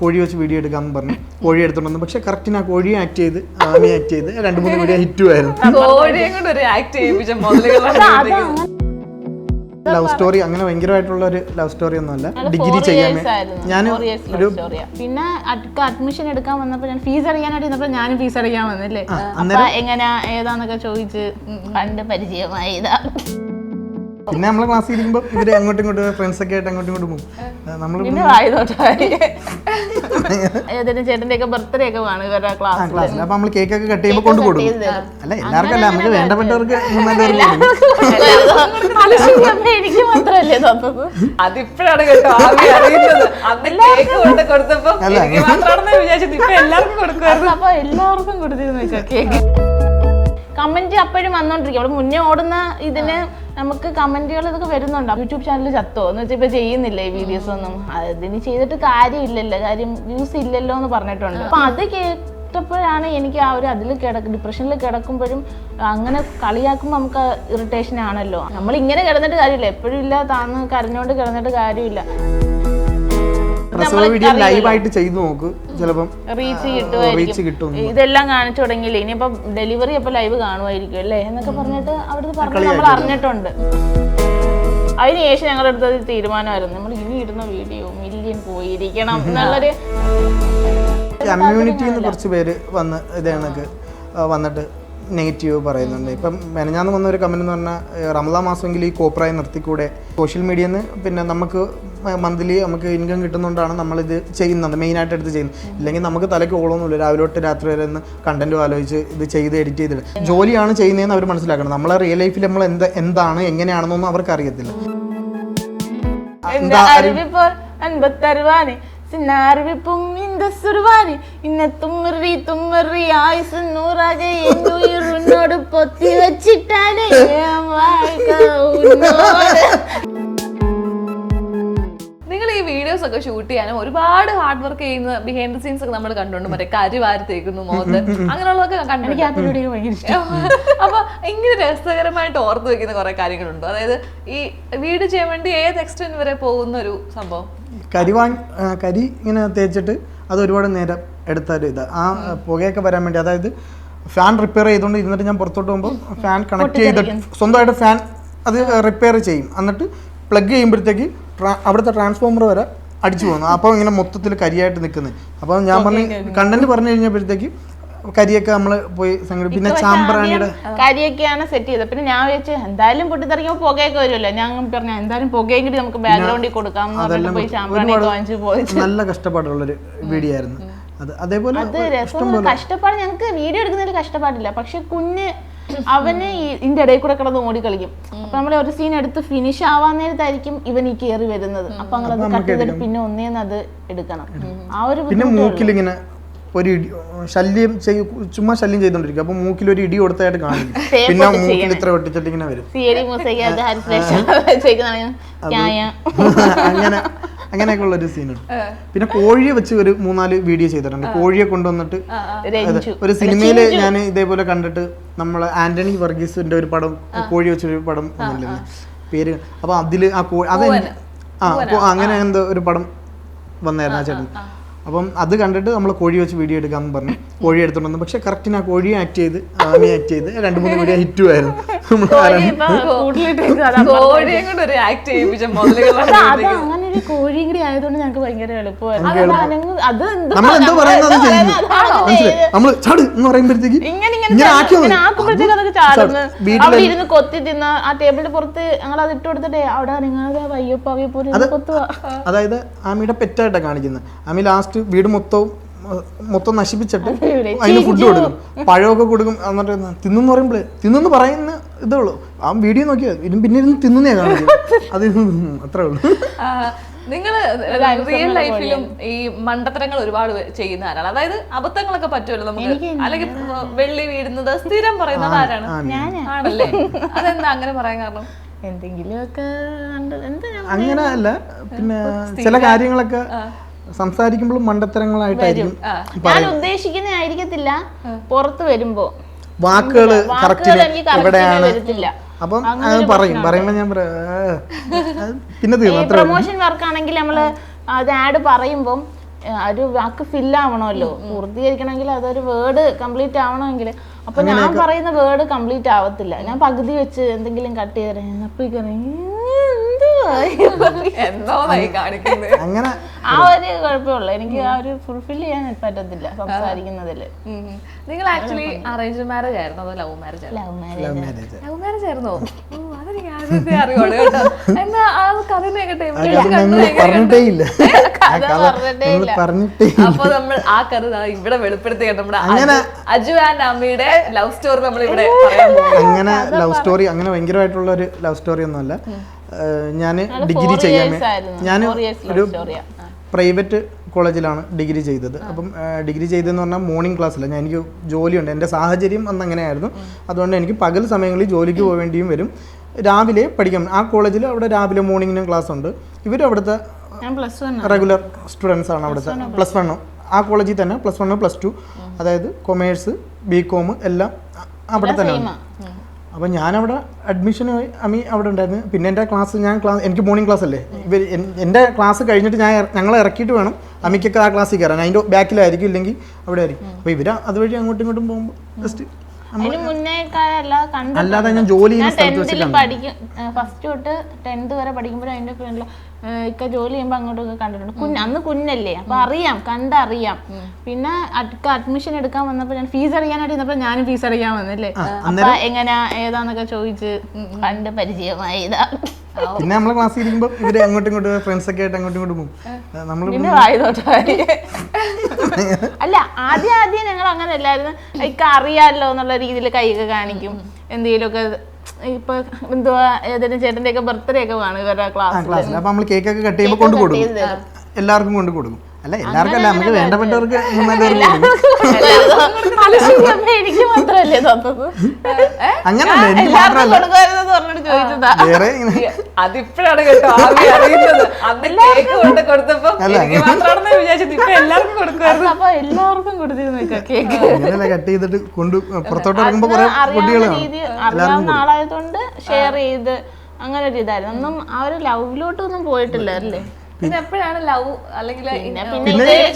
കോഴി വെച്ച് വീഡിയോ എടുക്കാമെന്ന് പറഞ്ഞു കോഴി എടുത്തോണ്ട് പക്ഷെ കറക്റ്റിന് ആ കോഴിയെ ആക്ട് ചെയ്ത് ആമി ആക്ട് ചെയ്ത് 2-3 വീഡിയോ ഹിറ്റും ആയിരുന്നു. ലവ് സ്റ്റോറി അങ്ങനെ ഭയങ്കരമായിട്ടുള്ള ഒരു ലവ് സ്റ്റോറി ഒന്നുമല്ല. ഡിഗ്രി ചെയ്യാൻ ഞാൻ ഒരു പിന്നെ അഡ്മിഷൻ എടുക്കാൻ വന്നപ്പോ ഞാൻ ഫീസ് അടിക്കാനായിട്ട് ഇരുന്നപ്പോ ഞാനും ഫീസ് അടിക്കാൻ വന്നല്ലേ. അപ്പൊ എങ്ങനെയാ ഏതാന്നൊക്കെ ചോദിച്ച് കണ്ട് പരിചയമായി ഇതാ. പിന്നെ നമ്മളെ ക്ലാസ്സിൽ ഇരിക്കുമ്പോൾ ഇവര് അങ്ങോട്ടും ഇങ്ങോട്ടും ഫ്രണ്ട്സ് ഒക്കെ ആയിട്ട് അങ്ങോട്ടും ഇങ്ങോട്ടും പോകും. നമ്മൾ ഏതെങ്കിലും ചേട്ടന്റെ ഒക്കെ ബർത്ത്ഡേ ഒക്കെ വേണം ഇവരുടെ ക്ലാസ്സിൽ. അപ്പൊ നമ്മൾ കേക്ക് ഒക്കെ കട്ട് ചെയ്യുമ്പോൾ കൊണ്ട് കൊടുക്കും. അല്ല എല്ലാവർക്കും അല്ല, നമുക്ക് വേണ്ടപ്പെട്ടവർക്ക് എനിക്ക് മാത്രല്ലേ തന്നത്. അതിപ്പോഴാണ് കേട്ടോ കൊടുത്തപ്പോ എല്ലാവർക്കും കൊടുക്കുമായിരുന്നു. അപ്പൊ എല്ലാവർക്കും കൊടുത്തിരുന്നു കേക്ക്. കമന്റ് അപ്പോഴും വന്നോണ്ടിരിക്കും. അവിടെ മുന്നേ ഓടുന്ന ഇതിന് നമുക്ക് കമന്റുകൾ ഇതൊക്കെ വരുന്നുണ്ട്. യൂട്യൂബ് ചാനൽ ചത്തോ എന്ന് വെച്ചാൽ ഇപ്പൊ ചെയ്യുന്നില്ല ഈ വീഡിയോസ് ഒന്നും. അതിന് ചെയ്തിട്ട് കാര്യമില്ലല്ലോ, കാര്യം വ്യൂസ് ഇല്ലല്ലോ എന്ന് പറഞ്ഞിട്ടുണ്ട്. അപ്പൊ അത് കേട്ടപ്പോഴാണ് എനിക്ക് ആ ഒരു അതിൽ ഡിപ്രഷനിൽ കിടക്കുമ്പോഴും അങ്ങനെ കളിയാക്കുമ്പോൾ നമുക്ക് ഇറിറ്റേഷൻ ആണല്ലോ. നമ്മൾ ഇങ്ങനെ കിടന്നിട്ട് കാര്യമില്ല, എപ്പോഴും ഇല്ല താന്ന് കരഞ്ഞോണ്ട് കിടന്നിട്ട് കാര്യമില്ല. ലൈവായിട്ട് ചെയ്തു നോക്ക്, ചിലപ്പം റീച്ച് കിട്ടും. ഇതെല്ലാം കാണിച്ചു തുടങ്ങിയില്ലേ, ഇനിയിപ്പം ഡെലിവറി അപ്പൊ ലൈവ് കാണുമായിരിക്കും അല്ലേ എന്നൊക്കെ പറഞ്ഞിട്ട് അവിടുന്ന് പറഞ്ഞു നമ്മൾ അറിഞ്ഞിട്ടുണ്ട്. അതിനുശേഷം ഞങ്ങളുടെ അടുത്തത് തീരുമാനമായിരുന്നു, നമ്മൾ ഇനി ഇടുന്ന വീഡിയോ മില്യൺ പോയിരിക്കണം എന്നുള്ളൊരു. കമ്മ്യൂണിറ്റിന്ന് കുറച്ച് പേര് വന്ന് ഇതേണക്ക് വന്നിട്ട് നെഗറ്റീവ് പറയുന്നുണ്ട്. ഇപ്പം മെനഞ്ഞാന്ന് വന്ന ഒരു കമന്റ് എന്ന് പറഞ്ഞാൽ റമദാൻ മാസമെങ്കിൽ ഈ കോപ്രായി നിർത്തിക്കൂടെ, സോഷ്യൽ മീഡിയയിൽ നിന്ന് പിന്നെ നമുക്ക് മന്ത്ലി നമുക്ക് ഇൻകം കിട്ടുന്നതുകൊണ്ടാണ് നമ്മളിത് ചെയ്യുന്നത്, മെയിനായിട്ട് എടുത്ത് ചെയ്യുന്നത്. ഇല്ലെങ്കിൽ നമുക്ക് തലയ്ക്ക് ഓളൊന്നുമില്ല, രാവിലെ തൊട്ട് രാത്രി വരെ ഒന്ന് കണ്ടന്റ് ആലോചിച്ച് ഇത് ചെയ്ത് എഡിറ്റ് ചെയ്തിട്ട് ജോലിയാണ് ചെയ്യുന്നതെന്ന് അവർ മനസ്സിലാക്കണം. നമ്മളെ റിയൽ ലൈഫിൽ നമ്മൾ എന്താണ് എങ്ങനെയാണെന്നൊന്നും അവർക്ക് അറിയത്തില്ല. പൊത്തി വെച്ചിട്ടാണ് നിങ്ങൾ ഈ വീഡിയോസ് ഒക്കെ ഷൂട്ട് ചെയ്യാനും ഒരുപാട് ഹാർഡ് വർക്ക് ചെയ്യുന്ന ബിഹൈൻഡ് ദ സീൻസ് ഒക്കെ നമ്മൾ കണ്ടുകൊണ്ട് മറ്റേ കരി വാരി തേക്കുന്നു മുഖത്ത് അങ്ങനെയുള്ളതൊക്കെ കണ്ടിട്ടുണ്ട്. അപ്പൊ ഇങ്ങനെ രസകരമായിട്ട് ഓർത്ത് വെക്കുന്ന കുറെ കാര്യങ്ങളുണ്ടോ? അതായത് ഈ വീഡിയോ ചെയ്യാൻ വേണ്ടി ഏത് എക്സ്റ്റെന്റ് വരെ പോകുന്ന ഒരു സംഭവം? കരി ഇങ്ങനെ തേച്ചിട്ട് അത് ഒരുപാട് നേരം എടുത്തൊരു ഇത് ആ പുകയൊക്കെ വരാൻ വേണ്ടി, അതായത് ഫാൻ റിപ്പയർ ചെയ്തുകൊണ്ട് ഇരുന്നിട്ട് ഞാൻ പുറത്തോട്ട് പോകുമ്പോൾ ഫാൻ കണക്ട് ചെയ്തിട്ട് സ്വന്തമായിട്ട് ഫാൻ അത് റിപ്പയർ ചെയ്യും. എന്നിട്ട് പ്ലഗ് ചെയ്യുമ്പോഴത്തേക്ക് അവിടുത്തെ ട്രാൻസ്ഫോമർ വരെ അടിച്ചു പോകുന്നു. അപ്പോൾ ഇങ്ങനെ മൊത്തത്തിൽ കരിയായിട്ട് നിൽക്കുന്നത്. അപ്പോൾ ഞാൻ പറഞ്ഞു കണ്ടന്റ് പറഞ്ഞു കഴിഞ്ഞപ്പോഴത്തേക്ക് കരിയൊക്കെ നമ്മൾ പോയി പിന്നെ ചാമ്പ്രാണിയുടെ കരിയൊക്കെയാണ് സെറ്റ് ചെയ്തത്. പിന്നെ ഞാൻ വെച്ച് എന്തായാലും പൊട്ടിത്തെറിക്കുമ്പോൾ പുകയൊക്കെ വരുമല്ലോ, ഞാൻ പറഞ്ഞു എന്തായാലും പുകയും കൂടി നമുക്ക് ബാക്ക്ഗ്രൗണ്ടിൽ കൊടുക്കാം. നല്ല കഷ്ടപ്പാടുള്ളൊരു വീഡിയോ ആയിരുന്നു അത്. അതേപോലെ കഷ്ടപ്പാട് ഞങ്ങൾക്ക് വീഡിയോ എടുക്കുന്നതിൽ കഷ്ടപ്പാടില്ല, പക്ഷെ കുഞ്ഞ് അവന് ഇതിന്റെ ഇടയിൽ കൂടെ കിടന്ന് ഓടി കളിക്കും. അപ്പൊ നമ്മൾ ഒരു സീൻ എടുത്ത് ഫിനിഷ് ആവാൻ നേരത്തായിരിക്കും ഇവൻ ഈ കയറി വരുന്നത്. അപ്പൊ ഞങ്ങളത് കട്ട് ചെയ്തിട്ട് പിന്നെ ഒന്നേന്ന് അത് എടുക്കണം. ആ ഒരു പിന്നെ മൂക്കിലിങ്ങനെ ഒരു ഇടി ശല്യം ചുമ്മാ ശല്യം ചെയ്തോണ്ടിരിക്കും. അപ്പൊ മൂക്കിൽ ഒരു ഇടി കൊടുത്തായിട്ട് കാണിക്കും. പിന്നെ മൂക്കിൽ ഇത്ര വെട്ടിച്ചിട്ട് ഇങ്ങനെ വരും. അങ്ങനെയൊക്കെ ഉള്ള ഒരു സീനുണ്ട്. പിന്നെ കോഴിയെ വെച്ച് ഒരു 3-4 വീഡിയോ ചെയ്തിട്ടുണ്ട്. കോഴിയെ കൊണ്ടുവന്നിട്ട് ഒരു സിനിമയില് ഞാൻ ഇതേപോലെ കണ്ടിട്ട് നമ്മളെ ആന്റണി വർഗീസിന്റെ ഒരു പടം കോഴി വെച്ചൊരു പടം പേര്. അപ്പൊ അതില് ആ അങ്ങനെ എന്തോ ഒരു പടം വന്നായിരുന്നു ആ ചേട്ടൻ. അപ്പം അത് കണ്ടിട്ട് നമ്മൾ കോഴി വെച്ച് വീഡിയോ എടുക്കാമെന്ന് പറഞ്ഞു കോഴി എടുത്തോണ്ട് പക്ഷെ കറക്റ്റിന് ആ കോഴിയെ ആക്ട് ചെയ്ത് ആമി ആക്ട് ചെയ്ത് 2-3 വീഡിയോ ഹിറ്റും ആയിരുന്നു. കോഴിയും കൂടി ആയതുകൊണ്ട് ഞങ്ങൾക്ക് ഭയങ്കര എളുപ്പമായിരുന്നു. നമ്മളെന്തോ പറയുന്നത് അത് ചെയ്യുന്നു. നമ്മള് ചാട് എന്ന് പറയുമ്പോഴത്തേക്ക് ഇരുന്ന് കൊത്തി തിന്ന ആ ടേബിളിന്റെ പുറത്ത് ഞങ്ങൾ അത് ഇട്ട് കൊടുത്തിട്ടേ അവിടെ നിങ്ങളുടെ വയ്യപ്പാവിയെ പോലെ കൊത്തുക. അതായത് ആമിയുടെ പെറ്റായിട്ടാണ് കാണിക്കുന്നത്. ആമി ലാസ്റ്റ് വീട് മൊത്തം നശിപ്പിച്ചിട്ട് അതിന് ഫുഡ് കൊടുക്കും, പഴമൊക്കെ കൊടുക്കും. എന്നിട്ട് തിന്നെന്ന് പറയുമ്പോഴേ തിന്നെന്ന് പറയുന്ന ഇതേ ഉള്ളൂ. ആ വീഡിയോ നോക്കിയാൽ പിന്നെ ഇരുന്ന് തിന്നുന്നേ കാണിക്കും. അത് അത്രേ ഉള്ളൂ. നിങ്ങള് റിയൽ ലൈഫിലും ഈ മണ്ടത്തരങ്ങൾ ഒരുപാട് ചെയ്യുന്ന ആരാണ്? അതായത് അബദ്ധങ്ങളൊക്കെ പറ്റുമല്ലോ നമുക്ക്, അല്ലെങ്കിൽ വെള്ളി വീഴുന്നത് സ്ഥിരം പറയുന്നത് ആരാണ്? ആണല്ലേ? അതെന്താ അങ്ങനെ പറയാൻ കാരണം? എന്തെങ്കിലുമൊക്കെ അങ്ങനെ അല്ല, പിന്നെ ചില കാര്യങ്ങളൊക്കെ സംസാരിക്കുമ്പോഴും മണ്ടത്തരങ്ങളായിട്ടായിരിക്കും. ഞാൻ ഉദ്ദേശിക്കുന്ന ആയിരിക്കത്തില്ല, പുറത്ത് വരുമ്പോ വാക്കുകള് എവിടെയാണ് അപ്പം പറയുമ്പോ ഞാൻ പിന്നെ പ്രൊമോഷൻ വർക്ക് ആണെങ്കിൽ നമ്മള് അത് ആഡ് പറയുമ്പോ ഒരു വാക്ക് ഫില്ലാവണമല്ലോ, പൂർത്തീകരിക്കണമെങ്കിൽ അതൊരു വേർഡ് കംപ്ലീറ്റ് ആവണമെങ്കിൽ. അപ്പൊ ഞാൻ പറയുന്ന വേർഡ് കംപ്ലീറ്റ് ആവത്തില്ല, ഞാൻ പകുതി വെച്ച് എന്തെങ്കിലും കട്ട് ചെയ്തേ അങ്ങനെ ആ ഒരു കുഴപ്പമുള്ളൂ. എനിക്ക് ആ ഒരു ഫുൾഫിൽ ചെയ്യാൻ പറ്റത്തില്ല സംസാരിക്കുന്നതില്. നിങ്ങൾ ആക്ച്വലി അറേഞ്ച് മാരേജ് ആയിരുന്നു അതോ ലവ് മാരേജ് ആയിരുന്നു? Love marriage. ലവ് മാരേജ് ആയിരുന്നോ? അതെനിക്ക് ആദ്യത്തെ അറിവാണ് കേട്ടോ. എന്നാ ആ കഥ കേട്ടെ. പറഞ്ഞിട്ടേ ഇല്ല. അപ്പൊ നമ്മൾ ആ കഥ ഇവിടെ വെളിപ്പെടുത്തി നമ്മുടെ അജു ആൻഡ് അമ്മയുടെ ലവ് സ്റ്റോറി നമ്മൾ ഇവിടെ പറയാൻ പോകും. അങ്ങനെ ലവ് സ്റ്റോറി അങ്ങനെ ഭയങ്കരമായിട്ടുള്ള ഒരു ലവ് സ്റ്റോറി ഒന്നുമല്ല. ഞാൻ ഡിഗ്രി ചെയ്യാൻ ഞാൻ ഒരു പ്രൈവറ്റ് കോളേജിലാണ് ഡിഗ്രി ചെയ്തത്. അപ്പം ഡിഗ്രി ചെയ്തതെന്ന് പറഞ്ഞാൽ മോർണിംഗ് ക്ലാസ്സില്ല, ഞാൻ എനിക്ക് ജോലിയുണ്ട്. എൻ്റെ സാഹചര്യം അന്ന് അങ്ങനെയായിരുന്നു. അതുകൊണ്ട് എനിക്ക് പകൽ സമയങ്ങളിൽ ജോലിക്ക് പോവേണ്ടിയും വരും, രാവിലെ പഠിക്കാം. ആ കോളേജിൽ അവിടെ രാവിലെ മോർണിംഗിനും ക്ലാസ് ഉണ്ട്. ഇവരും അവിടുത്തെ റെഗുലർ സ്റ്റുഡൻസ് ആണ്. അവിടുത്തെ +1 ആ കോളേജിൽ തന്നെ +1 +2 അതായത് കൊമേഴ്സ് BCom എല്ലാം അവിടെ തന്നെ ഉണ്ട്. അപ്പം ഞാനവിടെ അഡ്മിഷന് പോയി. അമ്മി അവിടെ ഉണ്ടായിരുന്നു. പിന്നെ എൻ്റെ എനിക്ക് മോർണിംഗ് ക്ലാസ് അല്ലേ, എൻ്റെ ക്ലാസ് കഴിഞ്ഞിട്ട് ഞങ്ങളെ ഇറക്കിയിട്ട് വേണം അമ്മിക്കൊക്കെ ആ ക്ലാസ്സിൽ കയറാൻ. അതിൻ്റെ ബാക്കിലായിരിക്കും, ഇല്ലെങ്കിൽ അവിടെ ആയിരിക്കും. അപ്പോൾ ഇവർ അതുവഴി അങ്ങോട്ടും ഇങ്ങോട്ടും പോകുമ്പോൾ ജസ്റ്റ് അല്ലാതെ ഞാൻ ജോലി ഫസ്റ്റ് തൊട്ട് 10th വരെ പഠിക്കുമ്പോഴും അതിന്റെ ഫ്രണ്ടിൽ ഒക്കെ ജോലി ചെയ്യുമ്പോ അങ്ങോട്ടൊക്കെ കണ്ടിട്ടുണ്ട്. അന്ന് കുഞ്ഞല്ലേ, അപ്പൊ അറിയാം, കണ്ടറിയാം. പിന്നെ അഡ്മിഷൻ എടുക്കാൻ വന്നപ്പോ ഞാൻ ഫീസ് അടയ്ക്കാനായിട്ട് ഇരുന്നപ്പോ ഞാനും ഫീസ് അടയ്ക്കാൻ വന്നല്ലേ. അപ്പൊ എങ്ങനെയാ ഏതാന്നൊക്കെ ചോദിച്ച് കണ്ട് പരിചയമായതാ. പിന്നെ നമ്മളെ ക്ലാസ്സിൽ ഇരിക്കുമ്പോൾ ഇവര് അങ്ങോട്ടും ഇങ്ങോട്ടും ഫ്രണ്ട്സ് ഒക്കെ ആയിട്ട് അങ്ങോട്ടും ഇങ്ങോട്ടും പോകും. അല്ല ആദ്യം ഞങ്ങൾ അങ്ങനെ അല്ലായിരുന്നു. അറിയാലോ എന്നുള്ള രീതിയിൽ കൈയൊക്കെ കാണിക്കും. എന്തെങ്കിലുമൊക്കെ ഇപ്പൊ എന്തുവാ ഏതെങ്കിലും ചേട്ടന്റെ ഒക്കെ ബർത്ത്ഡേ ഒക്കെ വേണം ഇവരുടെ ക്ലാസ്സിൽ. അപ്പൊ നമ്മൾ കേക്ക് ഒക്കെ കട്ട് ചെയ്യുമ്പോൾ കൊണ്ട് കൊടുക്കും, എല്ലാവർക്കും കൊണ്ട് കൊടുക്കും. അല്ല എല്ലാവർക്കും അല്ല, നമുക്ക് വേണ്ടപ്പെട്ടവർക്ക് എനിക്ക് മാത്രല്ലേ തന്നത്. അങ്ങനല്ല, എനിക്ക് മാത്രമല്ല, വേറെ അതിപ്പോഴാണ് കേട്ടോ അറിയുന്നത്. കൊണ്ട് കൊടുത്തപ്പോ എല്ലാവർക്കും കൊടുക്കുമായിരുന്നു. അപ്പൊ എല്ലാവർക്കും കൊടുത്തിരുന്നു കേക്ക്. അങ്ങനെയല്ല, കട്ട് ചെയ്തിട്ട് കൊണ്ട് പുറത്തോട്ട് ഇറങ്ങുമ്പോ കുറെ കുട്ടികളാണ് അറിയാവുന്ന ആളായതുകൊണ്ട് ഷെയർ ചെയ്ത് അങ്ങനെ ഒരു ഇതായിരുന്നു. ഒന്നും ആ ഒരു ലവിലോട്ടൊന്നും പോയിട്ടില്ല അല്ലേ. പിന്നെ എപ്പോഴാണ് ലവ് അല്ലെങ്കിൽ